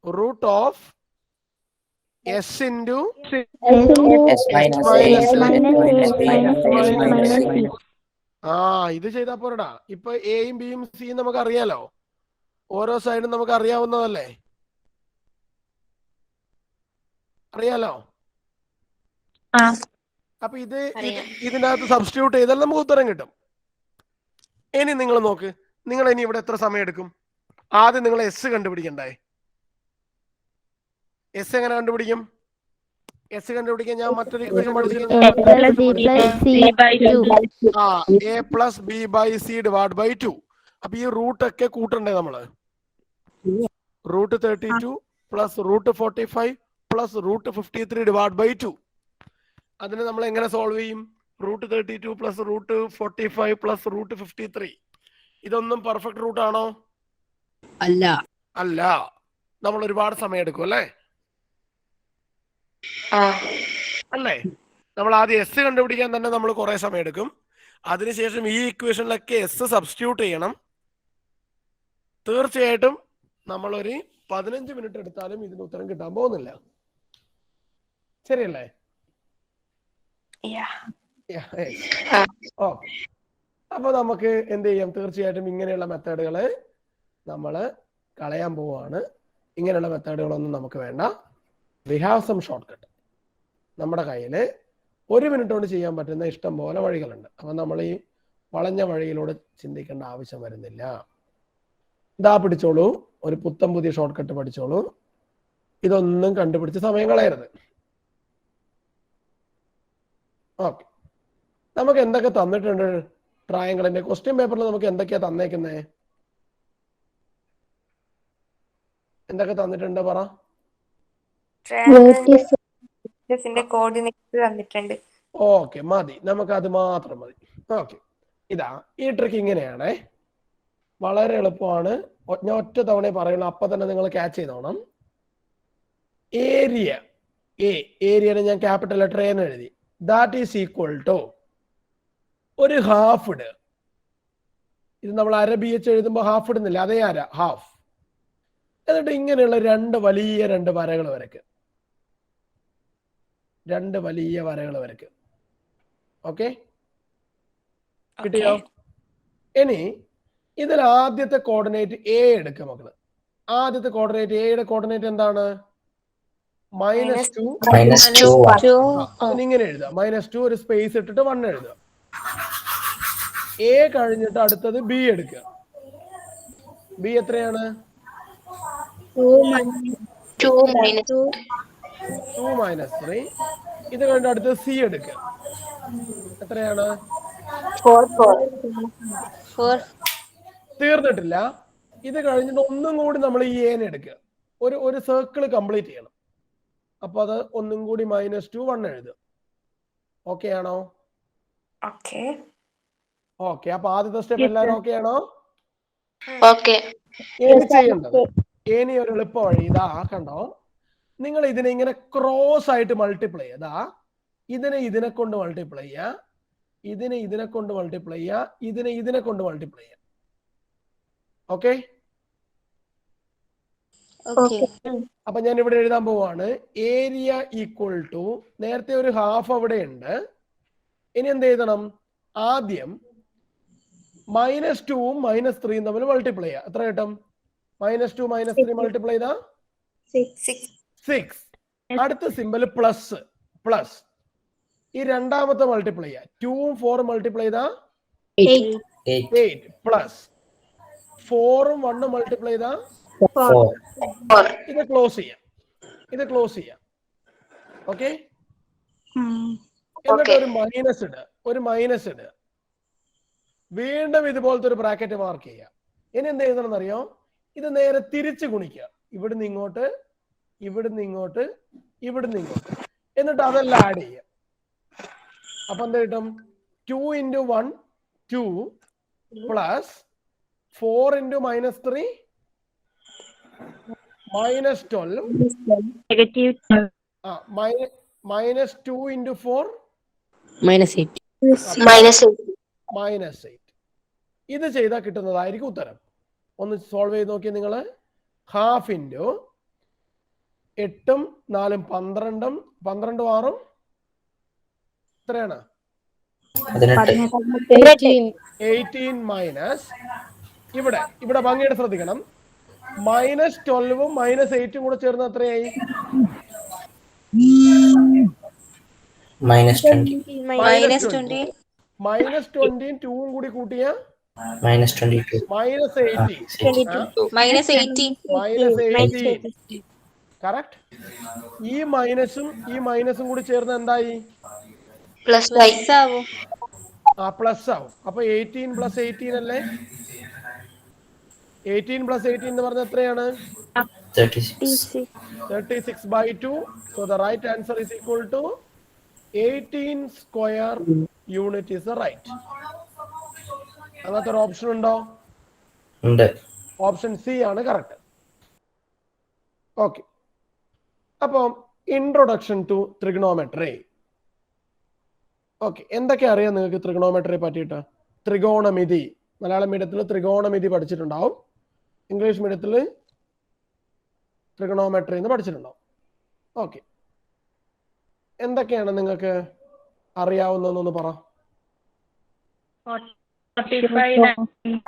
Root of S into S minus A into S minus B. ഇത് ചെയ്താ പോരടാ. ഇപ്പൊ എയും ബിയും സിയും നമുക്ക് അറിയാലോ, ഓരോ സൈഡും നമുക്ക് അറിയാവുന്നതല്ലേ, അറിയാലോ. അപ്പൊ ഇതിനകത്ത് സബ്സ്റ്റിറ്റ്യൂട്ട് ചെയ്താൽ നമുക്ക് ഉത്തരം കിട്ടും. ഇനി നിങ്ങൾ നോക്ക്, നിങ്ങൾ ഇനി ഇവിടെ എത്ര സമയം എടുക്കും? ആദ്യം നിങ്ങൾ എസ് കണ്ടുപിടിക്കണ്ടേ? എസ് എങ്ങനെ കണ്ടുപിടിക്കും? എസ് കണ്ടുപിടിക്കാൻ ഞാൻ മറ്റൊരു ഇക്വേഷൻ പഠിച്ചിട്ടുണ്ട്. A plus B by C divide by 2. അപ്പൊ ഈ റൂട്ട് ഒക്കെ കൂട്ടണ്ടേ നമ്മള്? Root 32 plus root 45 plus root 53 divide by 2. അതിന് നമ്മൾ എങ്ങനെ സോൾവ് ചെയ്യും? Root 32 plus root 45 plus root 53. ഇതൊന്നും പെർഫെക്റ്റ് റൂട്ട് ആണോ? അല്ല. അല്ല. നമ്മൾ ഒരുപാട് സമയം എടുക്കും അല്ലേ? അല്ലേ? നമ്മൾ ആദ്യം എസ് കണ്ടുപിടിക്കാൻ തന്നെ നമ്മൾ കുറെ സമയം എടുക്കും. അതിനുശേഷം ഈ ഇക്വേഷനിലൊക്കെ എസ് സബ്സ്റ്റിറ്റ്യൂട്ട് ചെയ്യണം. തീർച്ചയായിട്ടും നമ്മളൊരു 15 മിനിറ്റ് എടുത്താലും ഇതിന് ഉത്തരം കിട്ടാൻ പോകുന്നില്ല. ശരിയല്ലേ? അപ്പൊ നമുക്ക് എന്ത് ചെയ്യാം? തീർച്ചയായിട്ടും ഇങ്ങനെയുള്ള മെത്തേഡുകള് നമ്മൾ കളയാൻ പോവാണ്. ഇങ്ങനെയുള്ള മെത്തേഡുകളൊന്നും നമുക്ക് വേണ്ട. We have some shortcut. നമ്മുടെ കയ്യിൽ 1 മിനിറ്റ് കൊണ്ട് ചെയ്യാൻ പറ്റുന്ന ഇഷ്ടം പോലെ വഴികളുണ്ട്. അപ്പൊ നമ്മൾ ഈ വളഞ്ഞ വഴിയിലൂടെ ചിന്തിക്കേണ്ട ആവശ്യം വരുന്നില്ല. ഇതാ പിടിച്ചോളൂ, ഒരു പുത്തൻ പുതിയ ഷോർട്ട് കട്ട് പഠിച്ചോളൂ. ഇതൊന്നും കണ്ടുപിടിച്ച് സമയം കളയരുത്. ഓക്കെ, നമുക്ക് എന്തൊക്കെ തന്നിട്ടുണ്ട്? ട്രയാങ്കിളിന്റെ ക്വസ്റ്റ്യൻ പേപ്പറിൽ നമുക്ക് എന്തൊക്കെയാ തന്നേക്കുന്നേ? എന്തൊക്കെ തന്നിട്ടുണ്ട് പറ. കോർഡിനേറ്റ് തന്നിട്ടുണ്ട്. ഓക്കെ, മതി, നമുക്ക് അത് മാത്രം മതി. ഓക്കെ, ഇതാ ഈ ട്രിക്ക് ഇങ്ങനെയാണേ, വളരെ എളുപ്പമാണ്. ഞാൻ ഒറ്റ തവണ പറയുള്ളൂ, അപ്പൊ തന്നെ നിങ്ങൾ ക്യാച്ച് ചെയ്തോണം. ഏരിയ ഏരിയനെ ഞാൻ ക്യാപിറ്റൽ ലെറ്റർ എന്ന് എഴുതി. ദാറ്റ് ഈസ് ഈക്വൽ ടു ഒരു ഹാഫ് ഇടുക. ഇത് നമ്മൾ അര ബി എച്ച് എഴുതുമ്പോൾ ഹാഫ് ഇടുന്നില്ല, അതേ അര, ഹാഫ്. എന്നിട്ട് ഇങ്ങനെയുള്ള രണ്ട് വലിയ വരകൾ വരയ്ക്കുക. രണ്ട് വലിയ വരകൾ വരയ്ക്കുക. ഓക്കെ, കിട്ടിയോ? ഇനി ഇതിൽ ആദ്യത്തെ കോർഡിനേറ്റ് എ എടുക്കുക മക്കള്. ആദ്യത്തെ കോർഡിനേറ്റ് എയുടെ കോർഡിനേറ്റ് എന്താണ്? -2. ഇങ്ങനെ എഴുതുക, -2 ഒരു സ്പേസ് ഇട്ടിട്ട് 1 എഴുതുക. എ കഴിഞ്ഞിട്ട് അടുത്തത് ബി എടുക്കുക. ബി എത്രയാണ്? 2 - 3. ഇത് കഴിഞ്ഞിട്ട് അടുത്തത് സി എടുക്കുക. എത്രയാണ്? 4. തീർന്നിട്ടില്ല. ഇത് കഴിഞ്ഞിട്ട് ഒന്നും കൂടി നമ്മൾ ഈ എനെ എടുക്കുക. ഒരു സർക്കിൾ കംപ്ലീറ്റ് ചെയ്യണം. അപ്പൊ അത് ഒന്നും കൂടി -2 1 എഴുതുക. ഓക്കെ ആണോ? ഓക്കെ, അപ്പൊ ആദ്യത്തെ സ്റ്റെപ്പ് എല്ലാവരും ഓക്കെ ആണോ? ഇനി ചെയ്യേണ്ടത്, ഇനി ഒരു എളുപ്പ വഴി ഇതാ കണ്ടോ, നിങ്ങൾ ഇതിനെ ഇങ്ങനെ ക്രോസ് ആയിട്ട് മൾട്ടിപ്ലൈ ചെയ്യുക. ഇതിനെ കൊണ്ട് മൾട്ടിപ്ലൈ ചെയ്യുക, ഇതിനെ കൊണ്ട് മൾട്ടിപ്ലൈ ചെയ്യുക, ഇതിനെ കൊണ്ട് മൾട്ടിപ്ലൈ ചെയ്യുക. ഓക്കെ, അപ്പൊ ഞാൻ ഇവിടെ എഴുതാൻ പോവാണ്. ഏരിയ ഈക്വൽ ടു, നേരത്തെ ഒരു ഹാഫ് അവിടെ ഉണ്ട്. ഇനി എന്ത് എഴുതണം? ആദ്യം -2ഉം -3ഉം തമ്മിൽ മൾട്ടിപ്ലൈ ചെയ്യുക. എത്ര കിട്ടും? -2 -3 മൾട്ടിപ്ലൈ ചെയ്താ 6. അടുത്ത സിമ്പൽ പ്ലസ്. ഈ രണ്ടാമത്തെ മൾട്ടിപ്ലൈ ചെയ്യുക. 2ഉം 4ഉം മൾട്ടിപ്ലൈ ചെയ്താ 8 പ്ലസ് 4ഉം 1ഉം മൾട്ടിപ്ലൈ ചെയ്താ 4. ഇത് ക്ലോസ് ചെയ്യാം. ഓക്കെ, എന്നിട്ട് ഒരു മൈനസ് ഇടുക. വീണ്ടും ഇതുപോലത്തെ ഒരു ബ്രാക്കറ്റ് മാർക്ക് ചെയ്യുക. ഇനി എന്ത് ചെയ്യണം അറിയോ? ഇത് നേരെ തിരിച്ച് ഗുണിക്കുക. ഇവിടുന്ന് ഇങ്ങോട്ട്, എന്നിട്ട് അതെല്ലാം ആഡ് ചെയ്യുക. അപ്പൊ എന്ത് കിട്ടും? 2 × 1 2 പ്ലസ് 4 × -3 -12 -2 into 4 -8. -8. ഇത് ചെയ്താൽ കിട്ടുന്നതായിരിക്കും ഉത്തരം. ഒന്ന് സോൾവ് ചെയ്ത് നോക്കിയാൽ നിങ്ങൾ. ഹാഫ് ഇൻറ്റു 8 4 12 12 6 എത്രയാണ്? 18 മൈനസ് ഇവിടെ ഭംഗിയായിട്ട് ശ്രദ്ധിക്കണം. -12 -8 കൂടെ ചേർന്ന് എത്രയായി? -20. -20 2 കൂടി കൂട്ടിയ -22. -18 കറക്റ്റ്. ഈ മൈനസും കൂടി ചേർന്ന് എന്തായി? പ്ലസ് ആവും. പ്ലസ് ആവും. അപ്പൊ 18 + 18 അല്ലേ? 18 + 18 എന്ന് പറഞ്ഞ എത്രയാണ്? 36/2. So the right answer is equal to 18 square unit is the right. അങ്ങനത്തെ ഒരു ഓപ്ഷൻ ഉണ്ടോ? ഉണ്ട്. ഓപ്ഷൻ സി ആണ് കറക്റ്റ്. ഓക്കെ. അപ്പം ഇൻട്രൊഡക്ഷൻ ടു ട്രിഗണോമെട്രി. ഓക്കെ, എന്തൊക്കെ അറിയാം നിങ്ങൾക്ക് ട്രിഗണോമെട്രിയെ പറ്റിയിട്ട്? ത്രികോണമിതി. മലയാളം മീഡിയത്തിൽ ത്രികോണമിതി പഠിച്ചിട്ടുണ്ടാവും. ഇംഗ്ലീഷ് മീഡിയത്തിൽ ട്രിഗണോമെട്രി എന്ന് പഠിച്ചിട്ടുണ്ടാവും. ഓക്കെ, എന്തൊക്കെയാണ് നിങ്ങൾക്ക് അറിയാവുന്നതെന്നൊന്ന് പറ. 45 degree,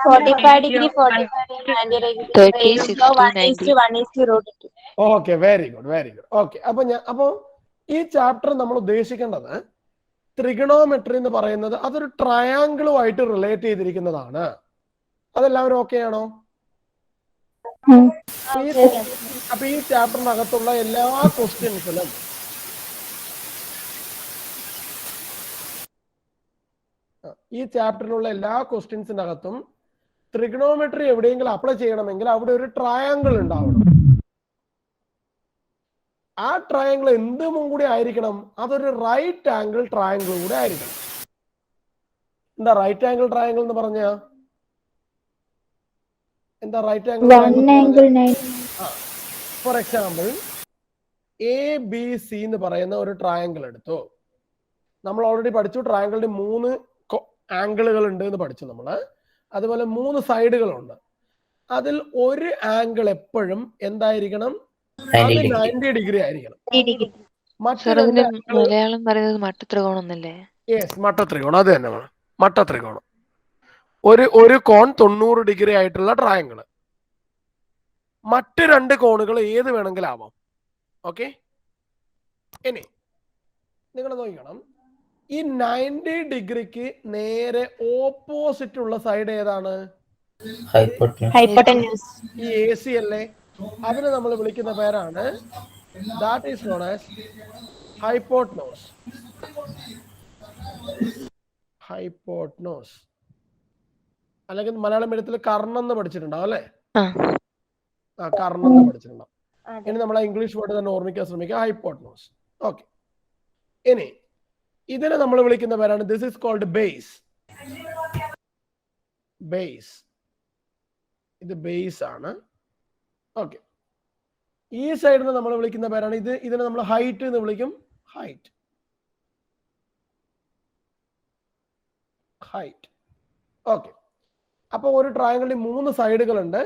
45 degree, 1:1. Okay, very good. Okay, അപ്പൊ ഈ ചാപ്റ്റർ നമ്മൾ ഉദ്ദേശിക്കേണ്ടത് ട്രിഗണോമെട്രി എന്ന് പറയുന്നത് അതൊരു ട്രയാങ്കിളുമായിട്ട് റിലേറ്റ് ചെയ്തിരിക്കുന്നതാണ്. അതെല്ലാവരും ഓക്കെ ആണോ? അപ്പൊ ഈ ചാപ്റ്ററിനകത്തുള്ള എല്ലാ ക്വസ്റ്റ്യൻസിലും ക്വസ്റ്റ്യൻസിനകത്തും ട്രിഗണോമെട്രി എവിടെയെങ്കിലും അപ്ലൈ ചെയ്യണമെങ്കിൽ അവിടെ ഒരു ട്രയാങ്കിൾ ഉണ്ടാവണം. ആ ട്രയാങ്കിൾ എന്തും കൂടി ആയിരിക്കണം? അതൊരു റൈറ്റ് ആംഗിൾ ട്രയാങ്കിൾ കൂടെ ആയിരിക്കണം. എന്താ റൈറ്റ് ആംഗിൾ ട്രയാങ്കിൾ എന്ന് പറഞ്ഞ? എന്താ right angle? For example ABC എന്ന് പറയുന്ന ഒരു ട്രയാങ്കിൾ എടുത്തു. നമ്മൾ ഓൾറെഡി പഠിച്ചു ട്രയാങ്കിളിന് 3 ആംഗിളുകൾ ഉണ്ട് എന്ന് പഠിച്ചു നമ്മൾ. അതുപോലെ 3 സൈഡുകളുണ്ട്. അതിൽ ഒരു ആംഗിൾ എപ്പോഴും എന്തായിരിക്കണം? 90 ഡിഗ്രി ആയിരിക്കണം. മലയാളം പറയുന്നത് മട്ടത്രികോണം എന്നല്ലേ? യെസ്, മട്ടത്രികോണം. അത് തന്നെ വേണം, മട്ടത്രികോണം. ഒരു കോൺ 90 ഡിഗ്രി ആയിട്ടുള്ള ട്രയാങ്കിൾ. മറ്റ് 2 കോണുകൾ ഏത് വേണമെങ്കിലും ആവാം. ഓക്കെ, ഇനി നിങ്ങൾ നോക്കണം, ഈ 90 ഡിഗ്രിക്ക് നേരെ ഓപ്പോസിറ്റ് ഉള്ള സൈഡ് ഏതാണ്? ഈ AC അല്ലേ? അതിനെ നമ്മൾ വിളിക്കുന്ന പേരാണ് ദാറ്റ് ഈസ് നോൺ ആസ് ഹൈപ്പോട്നോസ്. അല്ലെങ്കിൽ മലയാളം മീഡിയത്തിൽ കർണം എന്ന് പഠിച്ചിട്ടുണ്ടാവും അല്ലേ? കർണം എന്ന് പഠിച്ചിട്ടുണ്ടാവും. ഇനി നമ്മൾ ഇംഗ്ലീഷ് വേർഡ് തന്നെ ഓർമ്മിക്കാൻ ശ്രമിക്കുക, ഹൈപ്പോട്നോസ്. ഓക്കെ, ഇനി ഇതിനെ നമ്മൾ വിളിക്കുന്ന പേരാണ് ദിസ് ഈസ് കോൾഡ് ബേസ്. ഇത് ബേസ് ആണ്. ഓക്കെ, ഈ സൈഡിനെ നമ്മൾ വിളിക്കുന്ന പേരാണ് ഇതിനെ നമ്മൾ ഹൈറ്റ് എന്ന് വിളിക്കും. ഹൈറ്റ്. ഓക്കെ, അപ്പൊ ഒരു ട്രയാങ്കിളിൽ 3 സൈഡുകളുണ്ട്.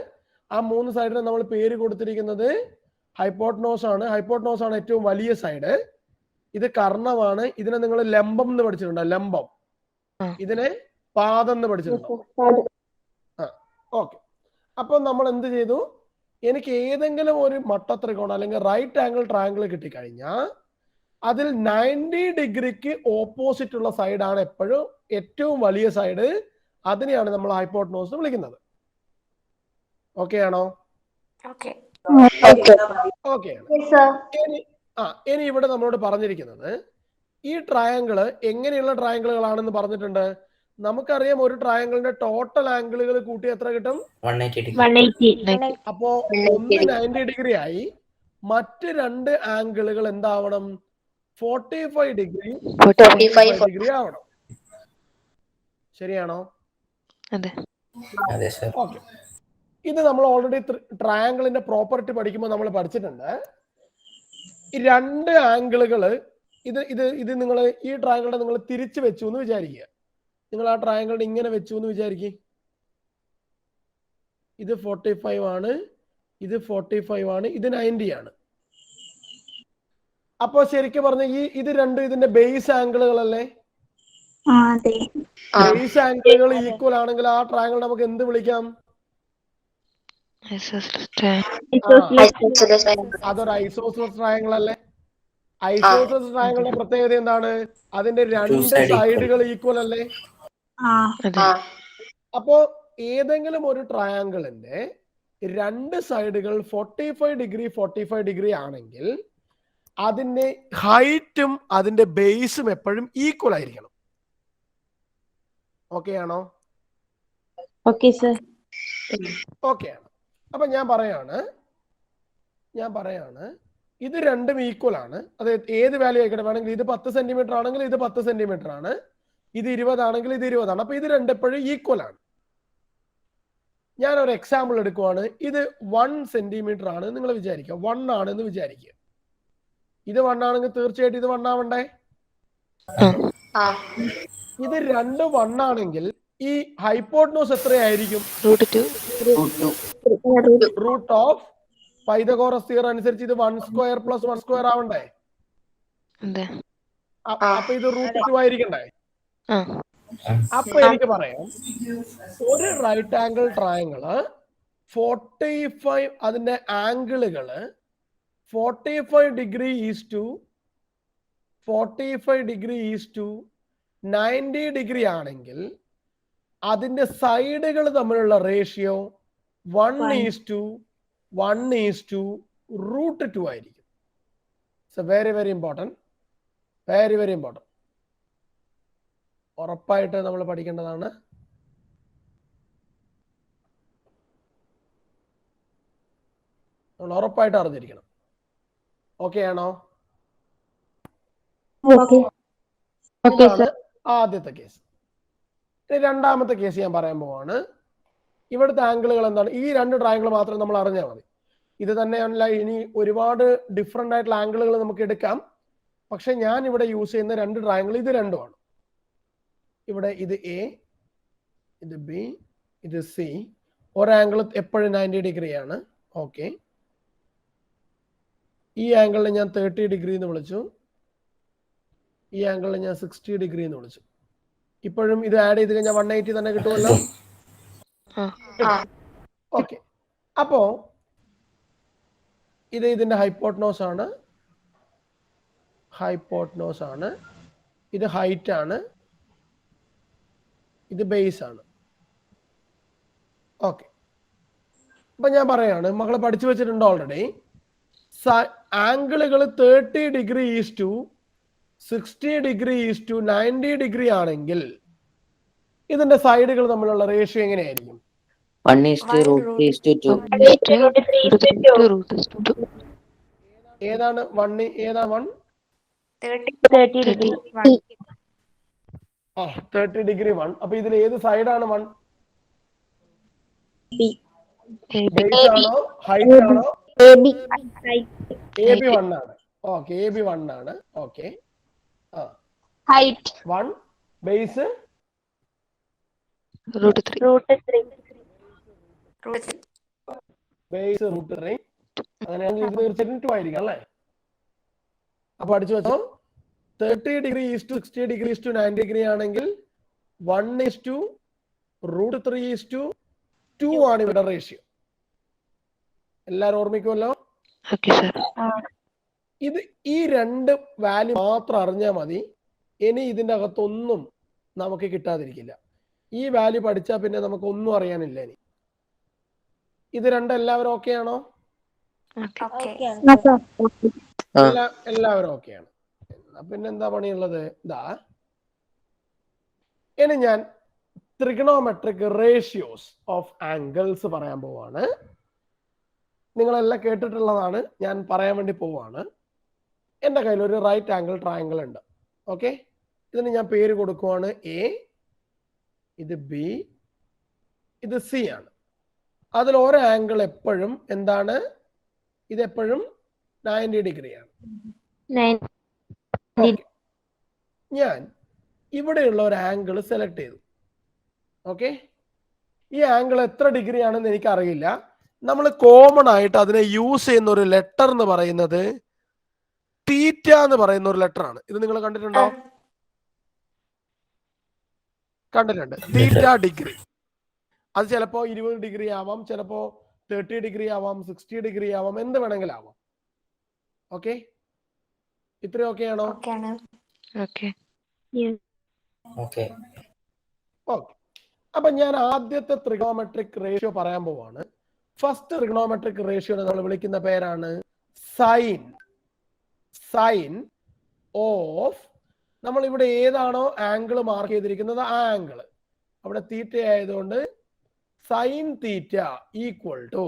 ആ 3 സൈഡിന് നമ്മൾ പേര് കൊടുത്തിരിക്കുന്നത് ഹൈപ്പോട്നോസ് ആണ്. ഹൈപ്പോട്നോസ് ആണ് ഏറ്റവും വലിയ സൈഡ്. ഇത് കർണമാണ്. ഇതിനെ നിങ്ങൾ ലംബം എന്ന് പഠിച്ചിട്ടുണ്ടോ? ലംബം. ഇതിനെ പാദം എന്ന് പഠിച്ചിട്ടുണ്ടോ? ഓക്കെ, അപ്പൊ നമ്മൾ എന്ത് ചെയ്തു? എനിക്ക് ഏതെങ്കിലും ഒരു മട്ടത്രികോണം അല്ലെങ്കിൽ റൈറ്റ് ആംഗിൾ ട്രയാങ്കിൾ കിട്ടിക്കഴിഞ്ഞാൽ അതിൽ 90 ഡിഗ്രിക്ക് ഓപ്പോസിറ്റ് ഉള്ള സൈഡാണ് എപ്പോഴും ഏറ്റവും വലിയ സൈഡ്. അതിനെയാണ് നമ്മൾ ഹൈപ്പോട്നോസ് വിളിക്കുന്നത്. ഓക്കെ ആണോ? ഓക്കെ. ഇനി ഇവിടെ നമ്മളോട് പറഞ്ഞിരിക്കുന്നത് ഈ ട്രയാങ്കിള് എങ്ങനെയുള്ള ട്രയാങ്കിളുകളാണെന്ന് പറഞ്ഞിട്ടുണ്ട്. നമുക്കറിയാം ഒരു ട്രയാങ്കിളിന്റെ ടോട്ടൽ ആംഗിളുകൾ കൂട്ടി എത്ര കിട്ടും? 180. അപ്പോ ഒന്ന് 90 ഡിഗ്രി ആയി. മറ്റ് 2 ആംഗിളുകൾ എന്താവണം? 45 ഡിഗ്രി ആവണം. ശരിയാണോ? ഓക്കെ, ഇത് നമ്മൾ ഓൾറെഡി ട്രയാങ്കിളിന്റെ പ്രോപ്പർട്ടി പഠിക്കുമ്പോൾ നമ്മൾ പഠിച്ചിട്ടുണ്ട്. ഈ രണ്ട് ആംഗിളുകള് ഇത് നിങ്ങൾ ഈ ട്രയാങ്കിളിനെ നിങ്ങൾ തിരിച്ചു വെച്ചു എന്ന് വിചാരിക്കുക. നിങ്ങൾ ആ ട്രയാങ്കിളിനെ ഇങ്ങനെ വെച്ചു എന്ന് വിചാരിക്കുക. ഇത് 45 ആണ്, ഇത് 45 ആണ്, ഇത് 90 ആണ്. അപ്പൊ ശരിക്കും പറഞ്ഞ ഇത് രണ്ടും ഇതിന്റെ ബേസ് ആംഗിളുകളല്ലേ? ബേസ് ആംഗിളുകൾ ഈക്വൽ ആണെങ്കിൽ ആ ട്രയാങ്കിൾ നമുക്ക് എന്ത് വിളിക്കാം? അതൊരു ഐസോസെലസ് ട്രയാങ്കിൾ അല്ലേ? ഐസോസെലസ് ട്രയാങ്കിളിന്റെ പ്രത്യേകത എന്താണ്? അതിന്റെ രണ്ട് സൈഡുകൾ ഈക്വൽ അല്ലേ? അപ്പോ ഏതെങ്കിലും ഒരു ട്രയാങ്കിളിന്റെ രണ്ട് സൈഡുകൾ 45 ഡിഗ്രി ആണെങ്കിൽ അതിന്റെ ഹൈറ്റും അതിന്റെ ബേസും എപ്പോഴും ഈക്വൽ ആയിരിക്കണം. ഓക്കെ ആണോ? Okay sir. ഓക്കെ ആണ്. അപ്പൊ ഞാൻ പറയാണ് ഇത് രണ്ടും ഈക്വൽ ആണ്. അത് ഏത് വാല്യൂ ആയിക്കോട്ടെ, വേണമെങ്കിൽ ഇത് 10 സെന്റിമീറ്റർ ആണെങ്കിൽ ഇത് 10 സെന്റിമീറ്റർ ആണ്, ഇത് 20 ആണെങ്കിൽ ഇത് 20 ആണ്. അപ്പൊ ഇത് രണ്ടെപ്പോഴും ഈക്വൽ ആണ്. ഞാൻ ഒരു എക്സാമ്പിൾ എടുക്കുവാണ്. ഇത് 1 സെന്റിമീറ്റർ ആണ് നിങ്ങൾ വിചാരിക്കുക, 1 ആണെന്ന് വിചാരിക്കുക. ഇത് 1 ആണെങ്കിൽ തീർച്ചയായിട്ടും ഇത് 1 ആവണ്ടേ? ഇത് രണ്ട് 1 ആണെങ്കിൽ ഈ ഹൈപ്പോട്ടനോസ് എത്രയായിരിക്കും? റൂട്ട് ഓഫ് പൈതഗോറസ് തിയറം അനുസരിച്ച് ഇത് 1 സ്ക്വയർ പ്ലസ് 1 സ്ക്വയർ ആവണ്ടേ? അപ്പൊ ഇത് √2 ആയിരിക്കണ്ടേ? അപ്പൊ എനിക്ക് പറയാം, ഒരു റൈറ്റ് ആംഗിൾ ട്രയാങ്കിള് 45 അതിന്റെ ആംഗിളുകള് 45 ഡിഗ്രി ഈസ് ടു 90 ഡിഗ്രി ആണെങ്കിൽ അതിന്റെ സൈഡുകൾ തമ്മിലുള്ള റേഷ്യോ 1:1:√2 ആയിരിക്കും. So very very important, very very important. ഉറപ്പായിട്ട് നമ്മൾ പഠിക്കേണ്ടതാണ്. നമ്മൾ ഉറപ്പായിട്ട് അറിഞ്ഞിരിക്കണം. ഓക്കെ ആണോ? ഇതാണ് ആദ്യത്തെ കേസ്. രണ്ടാമത്തെ കേസ് ഞാൻ പറയാൻ പോവാണ്. ഇവിടുത്തെ ആംഗിളുകൾ എന്താണ്? ഈ രണ്ട് ട്രയാങ്കിൾ മാത്രം നമ്മൾ അറിഞ്ഞാൽ മതി. ഇത് തന്നെയല്ല, ഇനി ഒരുപാട് ഡിഫറെന്റ് ആയിട്ടുള്ള ആംഗിളുകൾ നമുക്ക് എടുക്കാം. പക്ഷെ ഞാൻ ഇവിടെ യൂസ് ചെയ്യുന്ന രണ്ട് ട്രയാങ്കിൾ ഇത് രണ്ടുമാണ്. ഇവിടെ ഇത് എ, ഇത് ബി, ഇത് സി. ഒരു ആംഗിൾ എപ്പോഴും 90 ഡിഗ്രിയാണ്. ഓക്കെ, ഈ ആംഗിളിനെ ഞാൻ 30 ഡിഗ്രി എന്ന് വിളിച്ചു, ഈ ആംഗിളിനെ ഞാൻ 60 ഡിഗ്രി എന്ന് വിളിച്ചു. ഇപ്പോഴും ഇത് ആഡ് ചെയ്ത് കഴിഞ്ഞാൽ 180 തന്നെ കിട്ടുമല്ലോ. ഓക്കെ, അപ്പോ ഇത് ഇതിന്റെ ഹൈപ്പോട്ടനോസ് ആണ്, ഇത് ഹൈറ്റ് ആണ്, ഇത് ബേസ് ആണ്. ഓക്കെ, അപ്പൊ ഞാൻ പറയാണ്, മക്കളെ പഠിച്ചു വെച്ചിട്ടുണ്ട് ഓൾറെഡി. ആംഗിളുകൾ 30 degree is to 60 degree is to 90 degree ആണെങ്കിൽ ഇതിന്റെ സൈഡുകൾ തമ്മിലുള്ള റേഷ്യോ എങ്ങനെയായിരിക്കും? 1:2. ഏതാണ് 1? ഏതാ 1? 30 ഡിഗ്രി. 30 ഡിഗ്രി 1. അപ്പൊ ഇതിൽ ഏത് സൈഡാണ് 1? ബേസ് ആണോ ഹൈറ്റ് ആണോ? AB 1 ആണ്. ഓക്കെ, AB 1 ആണ്. Okay, height 1, base √3. ബേസ് √3. അങ്ങനെയാണെങ്കിൽ ഇത് തീർച്ചയായിട്ടും 2 ആയിരിക്കും അല്ലേ? അപ്പൊ അടിച്ചു വെച്ചോ, 30 degree is to 60 degree is to 90 degree ആണെങ്കിൽ 1:√3:2 ആണ് ഇവിടെ റേഷ്യോ. എല്ലാരും ഓർമ്മിക്കുമല്ലോ? ഇത് ഈ രണ്ട് വാല്യൂ മാത്രം അറിഞ്ഞാൽ മതി. ഇനി ഇതിന്റെ അകത്തൊന്നും നമുക്ക് കിട്ടാതിരിക്കില്ല. ഈ വാല്യൂ പഠിച്ചാൽ പിന്നെ നമുക്ക് ഒന്നും അറിയാനില്ല. ഇനി ഇത് രണ്ടും എല്ലാവരും ഓക്കെ ആണോ? എല്ലാവരും ഓക്കെയാണ്. പിന്നെ എന്താ പണിയുള്ളത്? ഇതാ, ഇനി ഞാൻ ട്രിഗണോമെട്രിക് റേഷ്യോസ് ഓഫ് ആംഗിൾസ് പറയാൻ പോവാണ്. നിങ്ങളെല്ലാം കേട്ടിട്ടുള്ളതാണ്, ഞാൻ പറയാൻ വേണ്ടി പോവാണ്. എൻ്റെ കയ്യിൽ ഒരു റൈറ്റ് ആംഗിൾ ട്രയാങ്കിൾ ഉണ്ട്. ഓക്കെ, ഇതിന് ഞാൻ പേര് കൊടുക്കുവാണ് എ, ഇത് ബി, ഇത് സി ആണ്. അതിൽ ഒരു ആംഗിൾ എപ്പോഴും എന്താണ്? ഇതെപ്പോഴും 90 ഡിഗ്രിയാണ്. നയൻറ്റി ഞാൻ ഇവിടെയുള്ള ഒരു ആംഗിൾ സെലക്ട് ചെയ്തു. ഓക്കെ, ഈ ആംഗിൾ എത്ര ഡിഗ്രി ആണെന്ന് എനിക്ക് അറിയില്ല. നമ്മൾ കോമൺ ആയിട്ട് അതിനെ യൂസ് ചെയ്യുന്ന ഒരു ലെറ്റർ എന്ന് പറയുന്നത് തീറ്റ എന്ന് പറയുന്ന ഒരു ലെറ്റർ ആണ്. ഇത് നിങ്ങൾ കണ്ടിട്ടുണ്ടോ? കണ്ടിട്ടുണ്ട്. തീറ്റ ഡിഗ്രി. അത് ചിലപ്പോ 20 ഡിഗ്രി ആവാം, ചിലപ്പോ 30 ഡിഗ്രി ആവാം, 60 ഡിഗ്രി ആവാം, എന്ത് വേണമെങ്കിലും ആവാം. ഓക്കെ, ഇത്ര ഓക്കെ ആണോ? ഓക്കെ. ഓക്കെ. ഓക്കെ, അപ്പൊ ഞാൻ ആദ്യത്തെ ട്രിഗണോമെട്രിക് റേഷ്യോ പറയാൻ പോവാണ്. ഫസ്റ്റ് ട്രിഗണോമെട്രിക് റേഷ്യോ നമ്മൾ വിളിക്കുന്ന പേരാണ് സൈൻ. സൈൻ ഓഫ്, നമ്മൾ ഇവിടെ ഏതാണോ ആംഗിൾ മാർക്ക് ചെയ്തിരിക്കുന്നത് ആ ആംഗിൾ, അവിടെ തീറ്റ ആയതുകൊണ്ട് sine theta equal to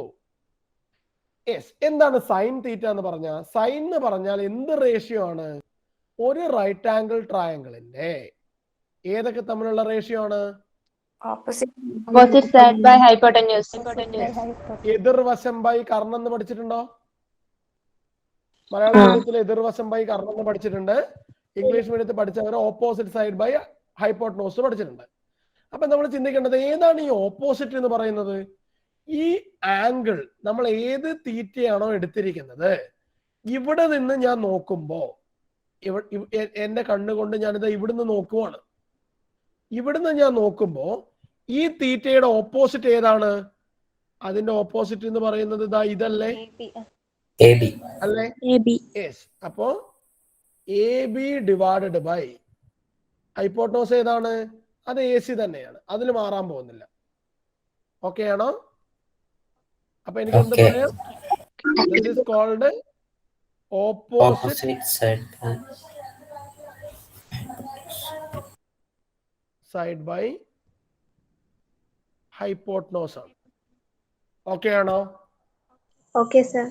S. എന്താണ് സൈൻ തീറ്റ എന്ന് പറഞ്ഞാൽ? സൈൻ എന്ന് പറഞ്ഞാൽ എന്ത് റേഷ്യോ ആണ്? ഒരു റൈറ്റ് ആംഗിൾ ട്രയാംഗിളിന്റെ ഏതൊക്കെ തമ്മിലുള്ള റേഷ്യോ ആണ്? opposite side by hypotenuse. എതിർവശം ബൈ കർണം എന്ന് പഠിച്ചിട്ടുണ്ടോ? മലയാളം മീഡിയത്തിൽ എതിർവശം ബൈ കർണം എന്ന് പഠിച്ചിട്ടുണ്ട്. ഇംഗ്ലീഷ് മീഡിയത്തിൽ പഠിച്ചവർ ഓപ്പോസിറ്റ് സൈഡ് ബൈ ഹൈപ്പോട്ടനോസ് പഠിച്ചിട്ടുണ്ട്. അപ്പൊ നമ്മൾ ചിന്തിക്കേണ്ടത് ഏതാണ് ഈ ഓപ്പോസിറ്റ് എന്ന് പറയുന്നത്? ഈ ആംഗിൾ നമ്മൾ ഏത് തീറ്റയാണോ എടുത്തിരിക്കുന്നത്, ഇവിടെ നിന്ന് ഞാൻ നോക്കുമ്പോ, എന്റെ കണ്ണുകൊണ്ട് ഞാനിത് ഇവിടുന്ന് നോക്കുവാണ്. ഇവിടുന്ന് ഞാൻ നോക്കുമ്പോ ഈ തീറ്റയുടെ ഓപ്പോസിറ്റ് ഏതാണ്? അതിന്റെ ഓപ്പോസിറ്റ് എന്ന് പറയുന്നത് ഇതാ ഇതല്ലേ? അല്ലേ? യെസ്. അപ്പോ എ ബി ഡിവൈഡഡ് ബൈ ഹൈപ്പോട്ടനോസ് ഏതാണ്? അത് എ സി തന്നെയാണ്, അതിൽ മാറാൻ പോകുന്നില്ല. ഓക്കെ ആണോ? അപ്പൊ എനിക്ക് എന്ത് പറയാം? This is called opposite side by hypotenuse ആണ്. ഓക്കെ ആണോ? Okay, sir.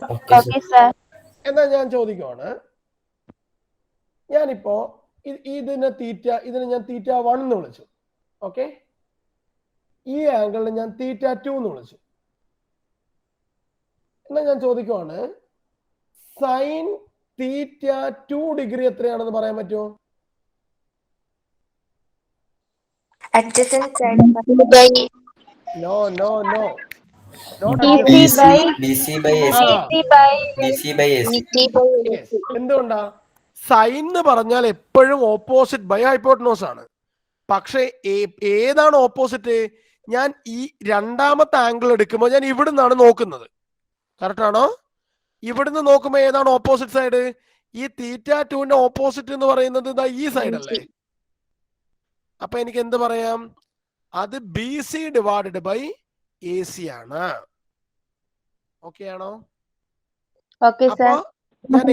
എന്നാ ഞാൻ ചോദിക്കുവാണ്, ഞാനിപ്പോ ഇതിനെ തീറ്റ, ഇതിനെ ഞാൻ തീറ്റ 1 എന്ന് വിളിച്ചു. ഓക്കെ, ഈ ആംഗിളിനെ ഞാൻ തീറ്റ 2 എന്ന് വിളിച്ചു. എന്നാ ഞാൻ ചോദിക്കുവാണ്, സൈൻ തീറ്റ 2 ഡിഗ്രി എത്രയാണെന്ന് പറയാൻ പറ്റുമോ? Adjacent side by no no no, എന്തുകൊണ്ടാ? സൈൻ എന്ന് പറഞ്ഞാൽ എപ്പോഴും ഓപ്പോസിറ്റ് ബൈ ഹൈപ്പോട്ടനോസ് ആണ്. പക്ഷെ ഏതാണ് ഓപ്പോസിറ്റ്? ഞാൻ ഈ രണ്ടാമത്തെ ആംഗിൾ എടുക്കുമ്പോൾ ഞാൻ ഇവിടുന്നാണ് നോക്കുന്നത്. കറക്റ്റ് ആണോ? ഇവിടുന്ന് നോക്കുമ്പോൾ ഏതാണ് ഓപ്പോസിറ്റ് സൈഡ്? ഈ തീറ്റ 2ന്റെ ഓപ്പോസിറ്റ് എന്ന് പറയുന്നത് ഇതാ ഈ സൈഡ് അല്ലേ? അപ്പൊ എനിക്ക് എന്ത് പറയാം? അത് B C divided by A C ആണ്. ഓക്കെ ആണോ? അപ്പൊ ഞാൻ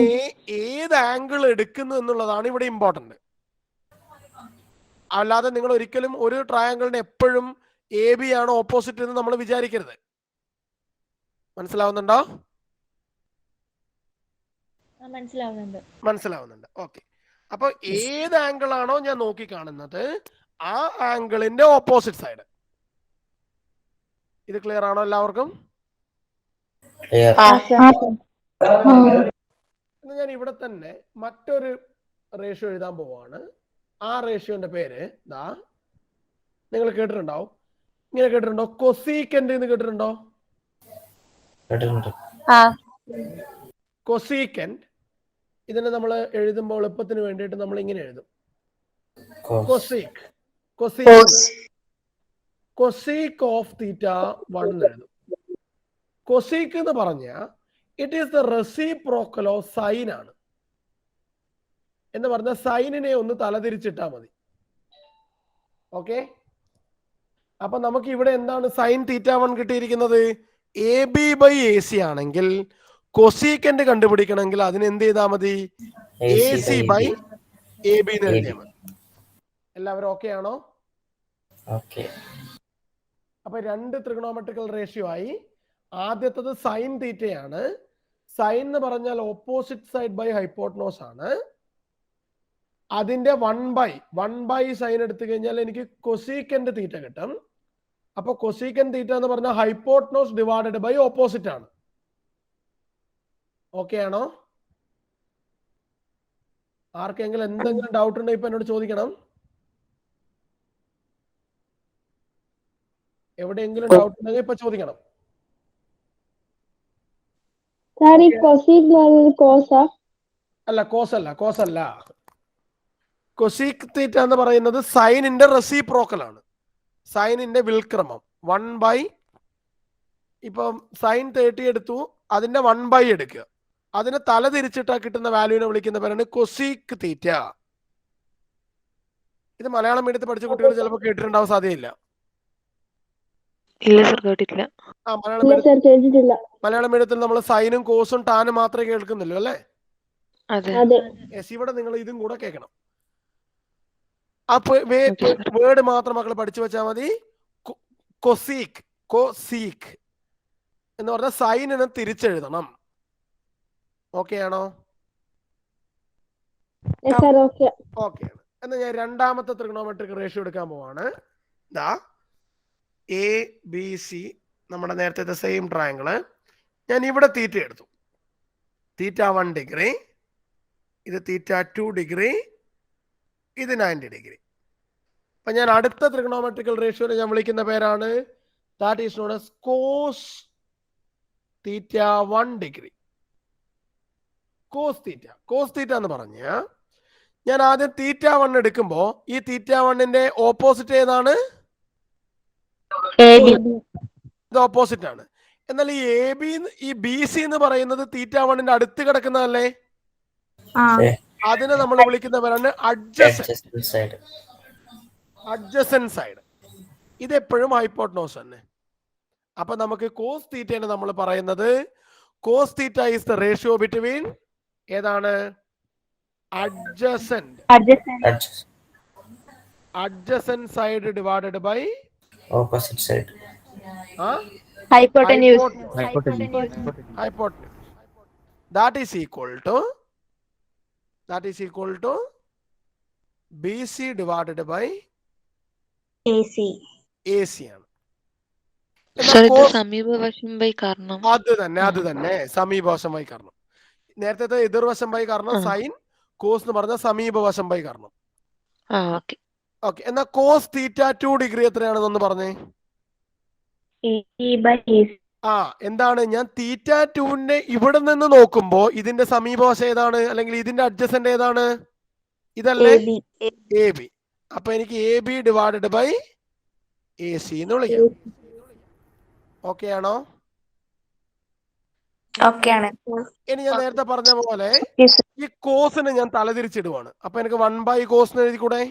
ഏത് ആംഗിൾ എടുക്കുന്നു എന്നുള്ളതാണ് ഇവിടെ ഇമ്പോർട്ടന്റ്. അല്ലാതെ നിങ്ങൾ ഒരിക്കലും ഒരു ട്രയാംഗിളിന് എപ്പോഴും എ ബി ആണ് ഓപ്പോസിറ്റ് എന്ന് നമ്മൾ വിചാരിക്കരുത്. മനസ്സിലാവുന്നുണ്ടോ? മനസ്സിലാവുന്നുണ്ട്. ഓക്കെ, അപ്പൊ ഏത് ആംഗിൾ ആണോ ഞാൻ നോക്കി കാണുന്നത് ആ ആംഗിളിന്റെ ഓപ്പോസിറ്റ് സൈഡ്. ഇത് ക്ലിയർ ആണോ എല്ലാവർക്കും? ഞാൻ ഇവിടെ തന്നെ മറ്റൊരു റേഷ്യോ എഴുതാൻ പോവാണ്. ആ റേഷ്യോന്റെ പേര് ദാ നിങ്ങൾ കേട്ടിട്ടുണ്ടാവും. ഇങ്ങനെ കേട്ടിട്ടുണ്ടോ? കൊസീക്കന്റ് എന്ന് കേട്ടിട്ടുണ്ടോ? കൊസീക്കന്റ്. ഇതിനെ നമ്മൾ എഴുതുമ്പോൾ എളുപ്പത്തിന് വേണ്ടിയിട്ട് നമ്മൾ ഇങ്ങനെ എഴുതും, കൊസീക്. കൊസീക് ഓഫ് തീറ്റ 1 എന്ന് എഴുതും. കൊസീക് എന്ന് പറഞ്ഞ it is the reciprocal of sine ആണ്. എന്ന് പറഞ്ഞ സൈനിനെ ഒന്ന് തലതിരിച്ചിട്ടാ മതി. ഓക്കെ, അപ്പൊ നമുക്ക് ഇവിടെ എന്താണ് സൈൻ തീറ്റ 1 കിട്ടിയിരിക്കുന്നത്? A B by A C ആണെങ്കിൽ കൊസീക്കന്റ് കണ്ടുപിടിക്കണമെങ്കിൽ അതിന് എന്ത് ചെയ്താൽ മതി? A C by A B എന്ന് എഴുതിയാൽ മതി. എല്ലാവരും ഓക്കെ ആണോ? അപ്പൊ 2 ട്രിഗണോമെട്രിക്കൽ റേഷ്യോ ആയി. ആദ്യത്തത് സൈൻ തീറ്റയാണ്. സൈൻ എന്ന് പറഞ്ഞാൽ ഓപ്പോസിറ്റ് സൈഡ് ബൈ ഹൈപ്പോട്ടനോസ് ആണ്. അതിന്റെ 1 ബൈ സൈൻ എടുത്തു കഴിഞ്ഞാൽ എനിക്ക് കൊസീക്കന്റ് തീറ്റ കിട്ടും. അപ്പൊ കൊസീക്കന്റ് തീറ്റ എന്ന് പറഞ്ഞാൽ ഹൈപ്പോട്ടനോസ് ഡിവൈഡഡ് ബൈ ഓപ്പോസിറ്റ് ആണ്. ഓക്കെ ആണോ? ആർക്കെങ്കിലും എന്തെങ്കിലും ഡൗട്ട് ഉണ്ടെങ്കിൽ ഇപ്പൊ എന്നോട് ചോദിക്കണം. എവിടെയെങ്കിലും ഡൗട്ട് ഉണ്ടെങ്കിൽ ഇപ്പൊ ചോദിക്കണം. അല്ല കോസ് അല്ല. കൊസീക് തീറ്റ എന്ന് പറയുന്നത് സൈനിന്റെ റെസിപ്രോക്കൽ ആണ്. സൈനിന്റെ വിൽക്രമം 1/, ഇപ്പം സൈൻ 30 എടുത്തു, അതിന്റെ 1/, എടുക്കുക. അതിനെ തല തിരിച്ചിട്ടാ കിട്ടുന്ന വാല്യൂവിനെ വിളിക്കുന്ന പേരാണ് കൊസീക് തീറ്റ. ഇത് മലയാളം മീഡിയത്തിൽ പഠിച്ച കുട്ടികൾ ചിലപ്പോൾ കേട്ടിട്ടുണ്ടാവാൻ സാധ്യതയില്ല. ഇല്ല സർ, കേട്ടിട്ടില്ല. മലയാളം മീഡിയത്തിൽ നമ്മൾ സൈനും കോസും ടാനും മാത്രമേ കേൾക്കുന്നുള്ളൂ അല്ലേ? യെസ്, ഇവിടെ നിങ്ങൾ ഇതും കൂടെ കേൾക്കണം. അപ്പൊ വേർഡ് മാത്രം മക്കൾ പഠിച്ചു വെച്ചാൽ മതി. കൊസീക് എന്ന് പറഞ്ഞാൽ സൈനിനെ തിരിച്ചെഴുതണം. ഓക്കെ ആണോ? ഓക്കെ ആണ്. എന്നാ ഞാൻ രണ്ടാമത്തെ ട്രിഗണോമെട്രിക് റേഷ്യോ എടുക്കാൻ പോവാണ്. ABC, നമ്മുടെ നേരത്തെ സെയിം ട്രയാങ്കിള്. ഞാൻ ഇവിടെ തീറ്റ എടുത്തു. തീറ്റ 1 ഡിഗ്രി, ഇത് തീറ്റ 2 ഡിഗ്രി, ഇത് 90 ഡിഗ്രി. അപ്പൊ ഞാൻ അടുത്ത ട്രിഗണോമെട്രിക്കൽ റേഷ്യോനെ ഞാൻ വിളിക്കുന്ന പേരാണ് that is known as cos theta 1 degree. Cos theta എന്ന് പറഞ്ഞ ഞാൻ ആദ്യം തീറ്റ 1 എടുക്കുമ്പോ ഈ തീറ്റ 1ന്റെ ഓപ്പോസിറ്റ് ഏതാണ്? ഇത് ഓപ്പോസിറ്റ് ആണ്. എന്നാൽ ഈ BC എന്ന് പറയുന്നത് തീറ്റ 1ന്റെ അടുത്ത് കിടക്കുന്നതല്ലേ? അതിനെ നമ്മൾ വിളിക്കുന്ന പേരാണ് അഡ്ജസന്റ് സൈഡ്. ഇത് എപ്പോഴും ഹൈപ്പോട്ടനോസ് തന്നെ. അപ്പൊ നമുക്ക് കോസ് തീറ്റയാണ് നമ്മൾ പറയുന്നത്. Cos theta is the ratio between ഏതാണ്? Adjacent side divided by opposite side. Hypotenuse. That is equal to BC divided by AC ആണ്. സർ, ഇത് സമീപവശം ബൈ കാരണം. അത് തന്നെ സമീപവശം ബൈ കാരണം. നേരത്തെ എതിർവശം ബൈ കാരണം സൈൻ, കോസ് എന്ന് പറഞ്ഞ സമീപവശം ബൈ കാരണം. ഓക്കെ. എന്നാ കോസ് തീറ്റ 2 ഡിഗ്രി എത്രയാണെന്നൊന്ന് പറഞ്ഞേ. എന്താണ്? ഞാൻ തീറ്റ 2ന്റെ ഇവിടെ നിന്ന് നോക്കുമ്പോ ഇതിന്റെ സമീപവശം ഏതാണ്, അല്ലെങ്കിൽ ഇതിന്റെ അഡ്ജസന്റ് ഏതാണ്? ഇതല്ലേ? AB. അപ്പൊ എനിക്ക് AB ഡിവൈഡഡ് ബൈ AC എന്ന് വിളിക്കാം. ഓക്കെ ആണോ? ഇനി ഞാൻ നേരത്തെ പറഞ്ഞ പോലെ ഈ കോസിന് ഞാൻ തലതിരിച്ചിടുവാണ്. അപ്പൊ എനിക്ക് 1/, കോസ് എന്ന് എഴുതി കൂടെ?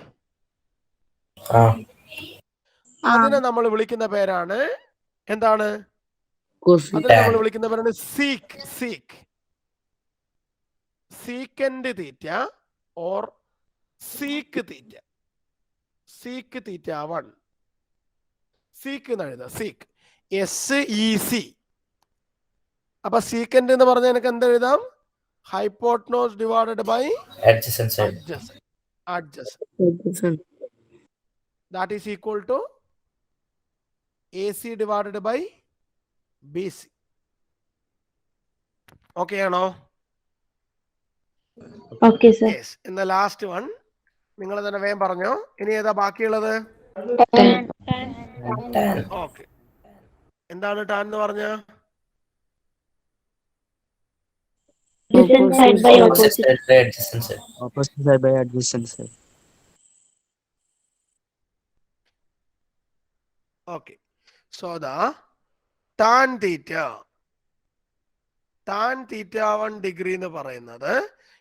അതിനെ നമ്മൾ വിളിക്കുന്ന പേരാണ് എന്താണ്? അതിനെ നമ്മൾ വിളിക്കുന്ന പേരാണ് second theta or seek theta. Seek theta 1. Seek എന്ന് എഴുതാം. Seek SEC. അപ്പൊ സീക്കൻഡ് എന്ന് പറഞ്ഞാൽ എനിക്ക് എന്ത് എഴുതാം? Hypotenuse divided by adjacent. That is equal to AC divided by BC. Okay ആണോ? Okay sir. Yes. In the last one നിങ്ങൾ തന്നെ വേഗം പറഞ്ഞോ. ഇനി ഏതാ ബാക്കിയുള്ളത്? ഓക്കെ. എന്താണ് ടാൻ എന്ന് പറഞ്ഞ? Adjacent side by opposite. Opposite side by adjacent side. Okay. So the tan theta 1 degree എന്ന് പറയുന്നത്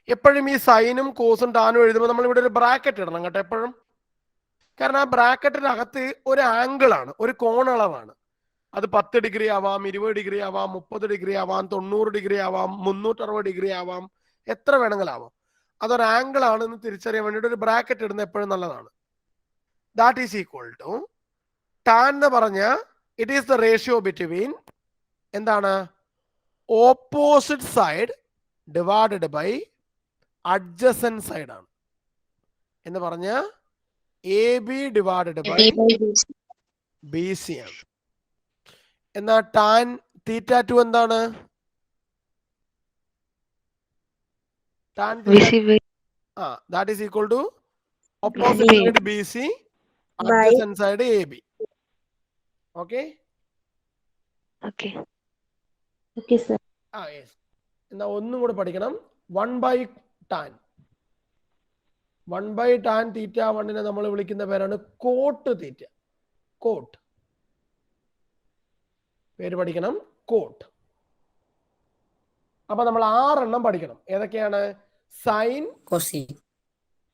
എപ്പോഴും ഈ സൈനും കോസും ടാനും എഴുതുമ്പോൾ നമ്മൾ ഇവിടെ ഒരു ബ്രാക്കറ്റ് ഇടണം കേട്ടോ എപ്പോഴും. കാരണം ആ ബ്രാക്കറ്റിനകത്ത് ഒരു ആംഗിൾ ആണ്, ഒരു കോണളവാണ്. അത് 10 ഡിഗ്രി ആവാം, 20 ഡിഗ്രി ആവാം, 30 ഡിഗ്രി ആവാം, 90 ഡിഗ്രി ആവാം, 360 ഡിഗ്രി ആവാം, എത്ര വേണമെങ്കിലും ആവാം. അതൊരു ആംഗിൾ ആണെന്ന് തിരിച്ചറിയാൻ വേണ്ടിയിട്ട് ഒരു ബ്രാക്കറ്റ് ഇടുന്നത് എപ്പോഴും നല്ലതാണ്. That is equal to tan എന്ന് പറഞ്ഞ it is the ratio between എന്താണ്? Opposite side divided by adjacent side ആണ്. എന്ന് പറഞ്ഞ AB ഡിവൈഡഡ് ബൈ BC ആണ്. എന്നാ ടാൻ തീറ്റ 2 എന്താണ്? that is equal to opposite side BC, adjacent side AB. Okay? Okay. Okay, sir. Yes. Now, ഒന്നും കൂടെ പഠിക്കണം. 1/tan. 1/tan theta 1 നമ്മൾ വിളിക്കുന്ന പേരാണ് കോട്ട് തീറ്റ. കോട്ട്. പേര് പഠിക്കണം, കോട്ട്. അപ്പൊ നമ്മൾ 6 എണ്ണം പഠിക്കണം. ഏതൊക്കെയാണ്? സൈൻ, കൊസീക്,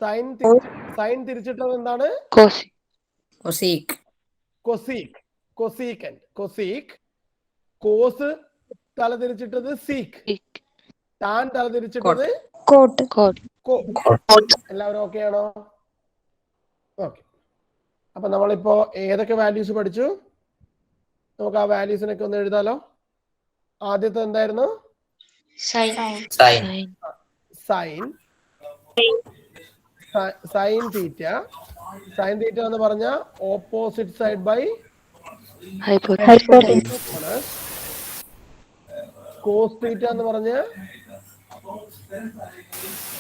സൈൻ തിരിച്ചിട്ടത് എന്താണ്? Cosec, cosec, cosecant, cosec. Cos തല തിരിച്ചിട്ടത് സീക്ക്. ടാൻ തല തിരിച്ചിട്ടത് Coat. കോട്ട്. എല്ലാവരും ഓക്കെ ആണോ? ഓക്കെ. അപ്പൊ നമ്മളിപ്പോ ഏതൊക്കെ വാല്യൂസ് പഠിച്ചു? നമുക്ക് ആ വാല്യൂസിനൊക്കെ ഒന്ന് എഴുതാലോ. ആദ്യത്തെ എന്തായിരുന്നു? Sine. Sine theta. Sine theta എന്ന് പറഞ്ഞ opposite side by Hypotenuse. Cos theta എന്ന് പറഞ്ഞ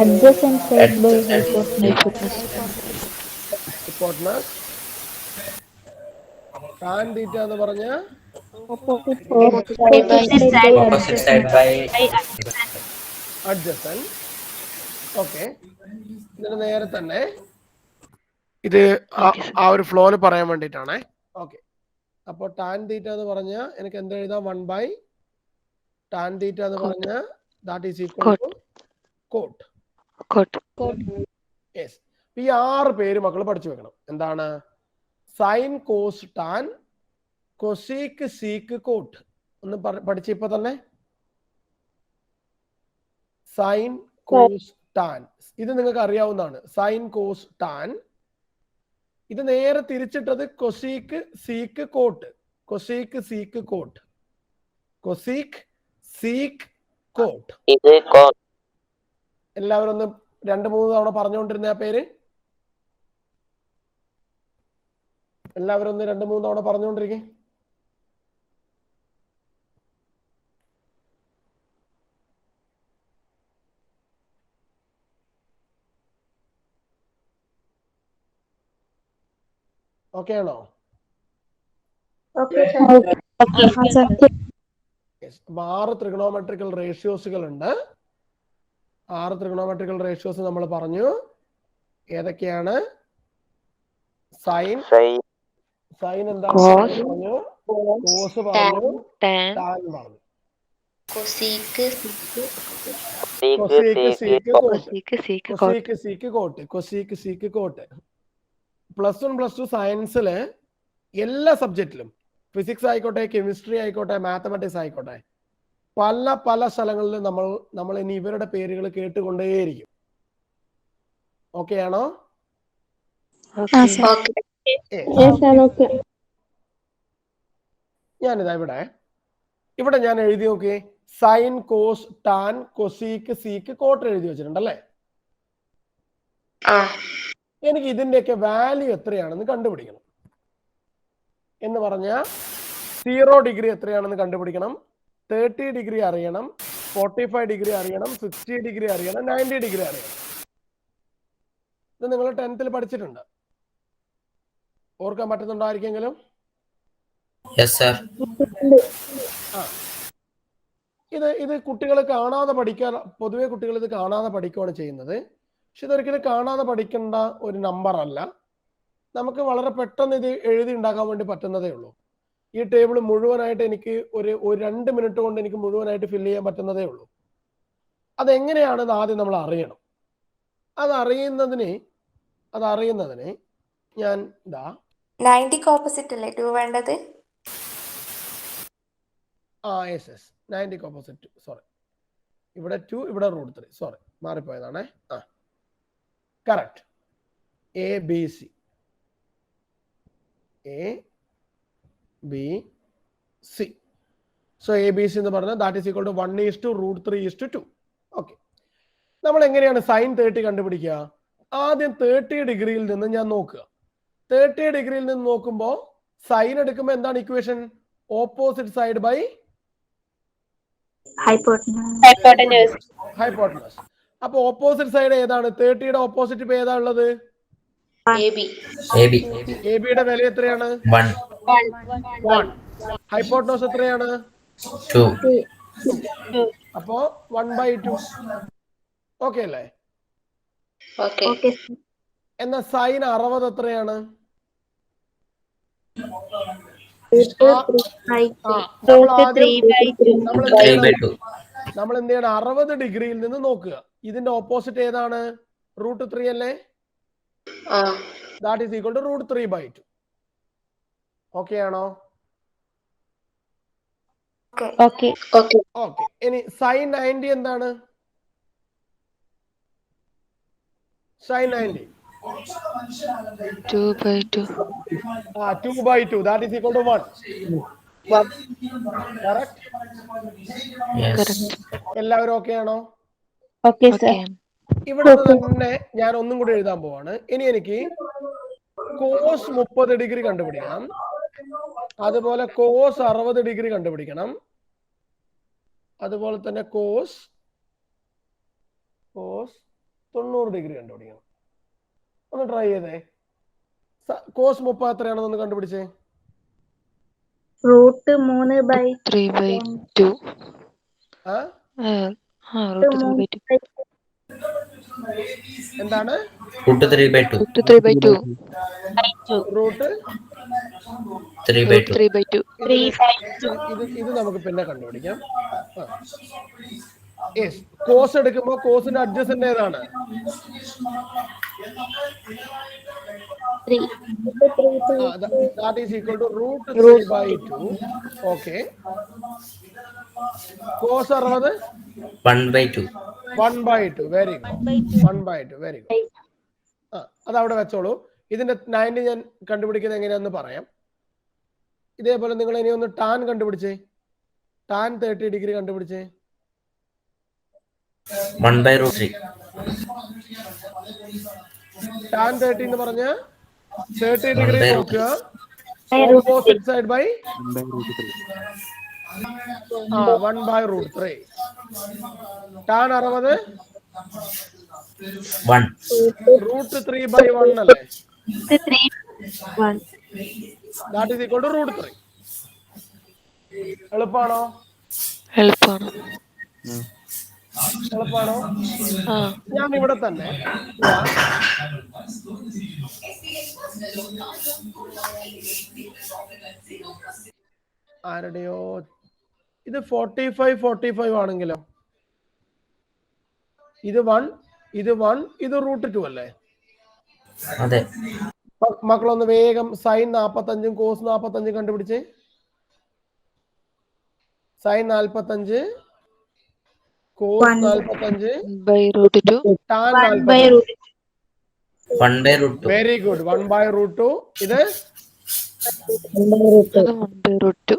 Adjacent side by hypotenuse. Tan theta എന്ന് പറഞ്ഞ opposite side by adjacent. Okay. ഇതിന് നേരെ തന്നെ ഇത് ആ ഒരു ഫ്ലോയിൽ പറയാൻ വേണ്ടിയിട്ടാണേ. ഓക്കെ. അപ്പോൾ ടാൻ തീറ്റ എന്ന് പറഞ്ഞ എനിക്ക് എന്ത് എഴുതാം? 1/tan തീറ്റ എന്ന് പറഞ്ഞ that is equal to cot. Yes. ഈ 6 പേര് മക്കൾ പഠിച്ചു വെക്കണം. എന്താണ്? Sine, cos, tan, cosec, sec, cot. ഒന്ന് പഠിച്ച ഇപ്പൊ തന്നെ. Sine, cos, tan. ഇത് നിങ്ങൾക്ക് അറിയാവുന്നതാണ്. Sine, cos, tan. ഇത് നേരെ തിരിച്ചിട്ടത് cosec, sec, cot. Cosec, sec, cot. Cosec, sec, cot. എല്ലാവരും ഒന്ന് 2-3 തവണ പറഞ്ഞുകൊണ്ടിരുന്ന ആ പേര്. എല്ലാവരും ഒന്ന് 2-3 തവണ പറഞ്ഞുകൊണ്ടിരിക്കെ. ഓക്കെ ആണോ? Okay, sir. 6 ട്രിഗണോമെട്രിക്കൽ റേഷ്യോസുകൾ ഉണ്ട്. 6 ട്രിഗണോമെട്രിക്കൽ റേഷ്യോസ് നമ്മൾ പറഞ്ഞു. ഏതൊക്കെയാണ്? സൈൻ എന്താണ് പറഞ്ഞു? കോസ് പറഞ്ഞു, ടാൻ പറഞ്ഞു. Cosec, sec, coat. +1 +2 സയൻസില് എല്ലാ സബ്ജക്റ്റിലും, ഫിസിക്സ് ആയിക്കോട്ടെ, കെമിസ്ട്രി ആയിക്കോട്ടെ, മാത്തമാറ്റിക്സ് ആയിക്കോട്ടെ, പല സ്ഥലങ്ങളിലും നമ്മൾ ഇനി ഇവരുടെ പേരുകൾ കേട്ടുകൊണ്ടേയിരിക്കും. ഓക്കെ ആണോ? ഞാനിതാ ഇവിടെ ഞാൻ എഴുതി നോക്കിയേ. Sine, cos, tan, cosec, sec, cot എഴുതി വെച്ചിട്ടുണ്ടല്ലേ? എനിക്ക് ഇതിന്റെയൊക്കെ വാല്യൂ എത്രയാണെന്ന് കണ്ടുപിടിക്കണം. എന്ന് പറഞ്ഞാൽ 0 ഡിഗ്രി എത്രയാണെന്ന് കണ്ടുപിടിക്കണം, 30 ഡിഗ്രി അറിയണം, 45 ഡിഗ്രി അറിയണം, 60 ഡിഗ്രി അറിയണം, 90 ഡിഗ്രി അറിയണം. ഇത് നിങ്ങൾ 10th പഠിച്ചിട്ടുണ്ട്. ഓർക്കാൻ പറ്റുന്നുണ്ടോ ആർക്കെങ്കിലും? ഇത് കുട്ടികൾ കാണാതെ പഠിക്കാൻ, പൊതുവെ കുട്ടികൾ ഇത് കാണാതെ പഠിക്കുകയാണ് ചെയ്യുന്നത്. പക്ഷെ ഇതൊരിക്കലും കാണാതെ പഠിക്കേണ്ട ഒരു നമ്പർ അല്ല. നമുക്ക് വളരെ പെട്ടെന്ന് ഇത് എഴുതി ഉണ്ടാക്കാൻ വേണ്ടി പറ്റുന്നതേ ഉള്ളൂ. ഈ ടേബിൾ മുഴുവനായിട്ട് എനിക്ക് ഒരു 2 മിനിറ്റ് കൊണ്ട് എനിക്ക് മുഴുവനായിട്ട് ഫില്ല് ചെയ്യാൻ പറ്റുന്നതേ ഉള്ളൂ. അതെങ്ങനെയാണെന്ന് ആദ്യം നമ്മൾ അറിയണം. അതറിയുന്നതിന് ഞാൻ ഇതാ 90 ഓപ്പോസിറ്റ് അല്ലേ 2 വേണ്ടത്? Yes 90 opposite. സോറി, ഇവിടെ 2, ഇവിടെ √3. സോറി, മാറിപ്പോയതാണേ. Correct. A B C so A B C എന്ന് പറഞ്ഞാൽ that is equal to 1:√3:2. Okay. നമ്മൾ എങ്ങനെയാണ് സൈൻ 30 കണ്ടുപിടിക്കുക? ആദ്യം 30 ഡിഗ്രിയിൽ നിന്ന് ഞാൻ നോക്കുക. 30 ഡിഗ്രിയിൽ നിന്ന് നോക്കുമ്പോൾ സൈൻ എടുക്കുമ്പോൾ എന്താണ് equation? Opposite side by hypotenuse. അപ്പൊ ഓപ്പോസിറ്റ് സൈഡ് ഏതാണ്? 30യുടെ ഓപ്പോസിറ്റ് ഇപ്പൊ ഏതാ ഉള്ളത്? AB. എ ബിയുടെ വില എത്രയാണ്? 1. ഹൈപ്പോട്ടനസ് എത്രയാണ്? 2. അപ്പോ 1/2. ഓക്കെ അല്ലേ? Okay. Okay. എന്നാ സൈൻ 60 എത്രയാണ്? നമ്മൾ എന്ത് ചെയ്യണം? 60 ഡിഗ്രിയിൽ നിന്ന് നോക്കുക. ഇതിന്റെ ഓപ്പോസിറ്റ് ഏതാണ്? √3 അല്ലേ? That is equal to √3/2. Okay ആണോ? Okay. Okay. ഓക്കെ. ഇനി സൈൻ 90 എന്താണ്? Sine 90 2/2. 2/2. That is equal to 1. Correct? Correct. എല്ലാവരും ഓക്കെ ആണോ? Okay, sir. Okay. ഇവിടെ തന്നെ ഞാൻ ഒന്നും കൂടി എഴുതാൻ പോവാണ്. ഇനി എനിക്ക് കോസ് 30 ഡിഗ്രി കണ്ടുപിടിക്കണം, അതുപോലെ കോസ് 60 ഡിഗ്രി കണ്ടുപിടിക്കണം, അതുപോലെ തന്നെ കോസ് 90 ഡിഗ്രി കണ്ടുപിടിക്കണം. ഒന്ന് ട്രൈ ചെയ്തേ. കോസ് 30 എത്രയാണെന്ന് കണ്ടുപിടിച്ചേ. √3/2. √3/2. എന്താണ്? √3/2. √3/2. √3/2. ഇത് നമുക്ക് പിന്നെ കണ്ടുപിടിക്കാം. കോസ് എടുക്കുമ്പോ കോസിന്റെ അഡ്ജസന്റ് ഏതാണ്? 3. That is equal to √3/2. Okay. Cos 60 1/2. 1/2. Very good. 1/2. Very good. അത് അവിടെ വെച്ചോളൂ. ഇതിന്റെ 90 ഞാൻ കണ്ടുപിടിക്കുന്നത് എങ്ങനെയാന്ന് പറയാം. ഇതേപോലെ നിങ്ങൾ ഇനി ഒന്ന് ടാൻ കണ്ടുപിടിച്ചേ. ടാൻ 30 ഡിഗ്രി കണ്ടുപിടിച്ചേ. 1/√3. ടാൻ 30 എന്ന് പറഞ്ഞ 30 ഡിഗ്രി നോക്കുക. Opposite side by 1/√3. ടാൻ 60 1. √3/1 അല്ലേ? 1. That is equal to √3. എളുപ്പാണോ? എളുപ്പമാണ്. എളുപ്പാണോ? ഞാൻ ഇവിടെ തന്നെ ആരുടെയോ ഇത് 45 ആണെങ്കിലോ ഇത് 1, ഇത് 1, ഇത് √2 അല്ലേ? അതെ. മക്കളൊന്ന് വേഗം സൈൻ 45 കോസ് 45 കണ്ടുപിടിച്ചേ. Sine 45 cos 45 1/√2. Tan 45. 1/√2. Very good. 1/√2. ഇത് 1/√2.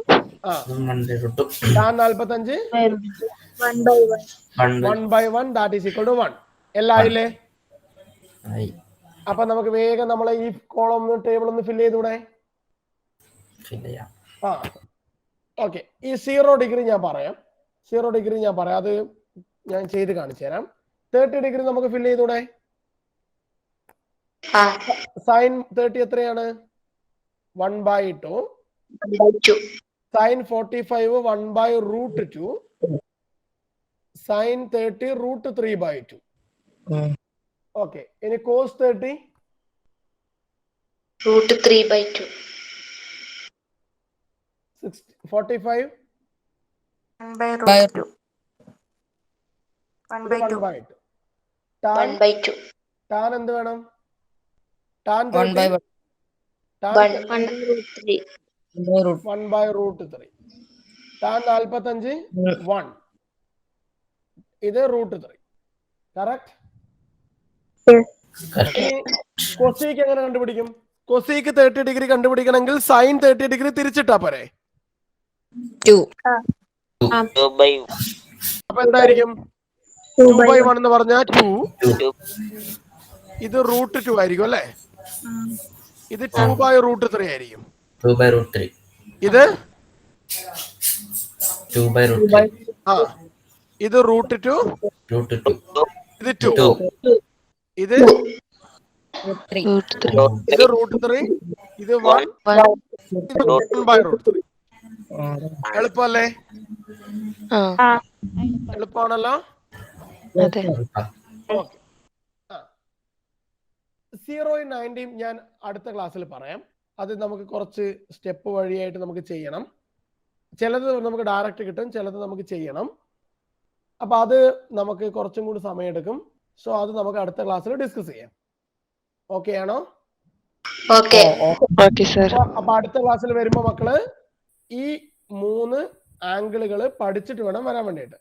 Tan 45 1/1. That is equal to 1. എല്ലാം ആയില്ലേ? അപ്പൊ നമുക്ക് വേഗം നമ്മളെ ഈ കോളം ടേബിൾ ഒന്ന് ഫില്ല് ചെയ്തൂടെ? ഓക്കെ. ഈ 0 ഡിഗ്രി ഞാൻ പറയാം. 0 ഡിഗ്രി ഞാൻ പറയാം. അത് ഞാൻ ചെയ്ത് കാണിച്ചു തരാം. 30 ഡിഗ്രി നമുക്ക് ഫില്ല് ചെയ്തൂടെ? സൈൻ 30 എത്രയാണ്? 1/2. സൈൻ 45 1/√2. സൈൻ 30 √3/2. ഓക്കെ. ഇനി കോസ് 30 √3/2. 45 1/√2. 1/2. 1/2. ടാൻ എന്ത് വേണം? ടാൻ 1/1. 1/√3. 1/√3. ടാൻ 45 1. ഇത് √3. കറക്റ്റ്? കൊസീക്ക് എങ്ങനെ കണ്ടുപിടിക്കും? കൊസീക്ക് 30 ഡിഗ്രി കണ്ടുപിടിക്കണമെങ്കിൽ സൈൻ 30 ഡിഗ്രി തിരിച്ചിട്ടാ പോരെ? 2. അപ്പൊ എന്തായിരിക്കും? 2/1 എന്ന് പറഞ്ഞാൽ 2. ഇത് √2 ആയിരിക്കും അല്ലേ? ഇത് 2/√3 ആയിരിക്കും. 2/√3. ഇത് 2/√3. ഇത് √2. ഇത് 2. ഇത് ഇത് √3. ഇത് 1. ഇത് 1/√3. എളുപ്പമല്ലേ? എളുപ്പമാണല്ലോ. അതെ. 0 90 ഞാൻ അടുത്ത ക്ലാസ്സിൽ പറയാം. അത് നമുക്ക് കുറച്ച് സ്റ്റെപ്പ് വഴിയായിട്ട് നമുക്ക് ചെയ്യണം. ചിലത് നമുക്ക് ഡയറക്റ്റ് കിട്ടും, ചിലത് നമുക്ക് ചെയ്യണം. അപ്പൊ അത് നമുക്ക് കുറച്ചും കൂടി സമയമെടുക്കും. സോ അത് നമുക്ക് അടുത്ത ക്ലാസ്സിൽ ഡിസ്കസ് ചെയ്യാം. ഓക്കെ ആണോ? അപ്പൊ അടുത്ത ക്ലാസ്സിൽ വരുമ്പോ മക്കള് ഈ 3 ആംഗിളുകൾ പഠിച്ചിട്ട് വേണം വരാൻ വേണ്ടിയിട്ട്.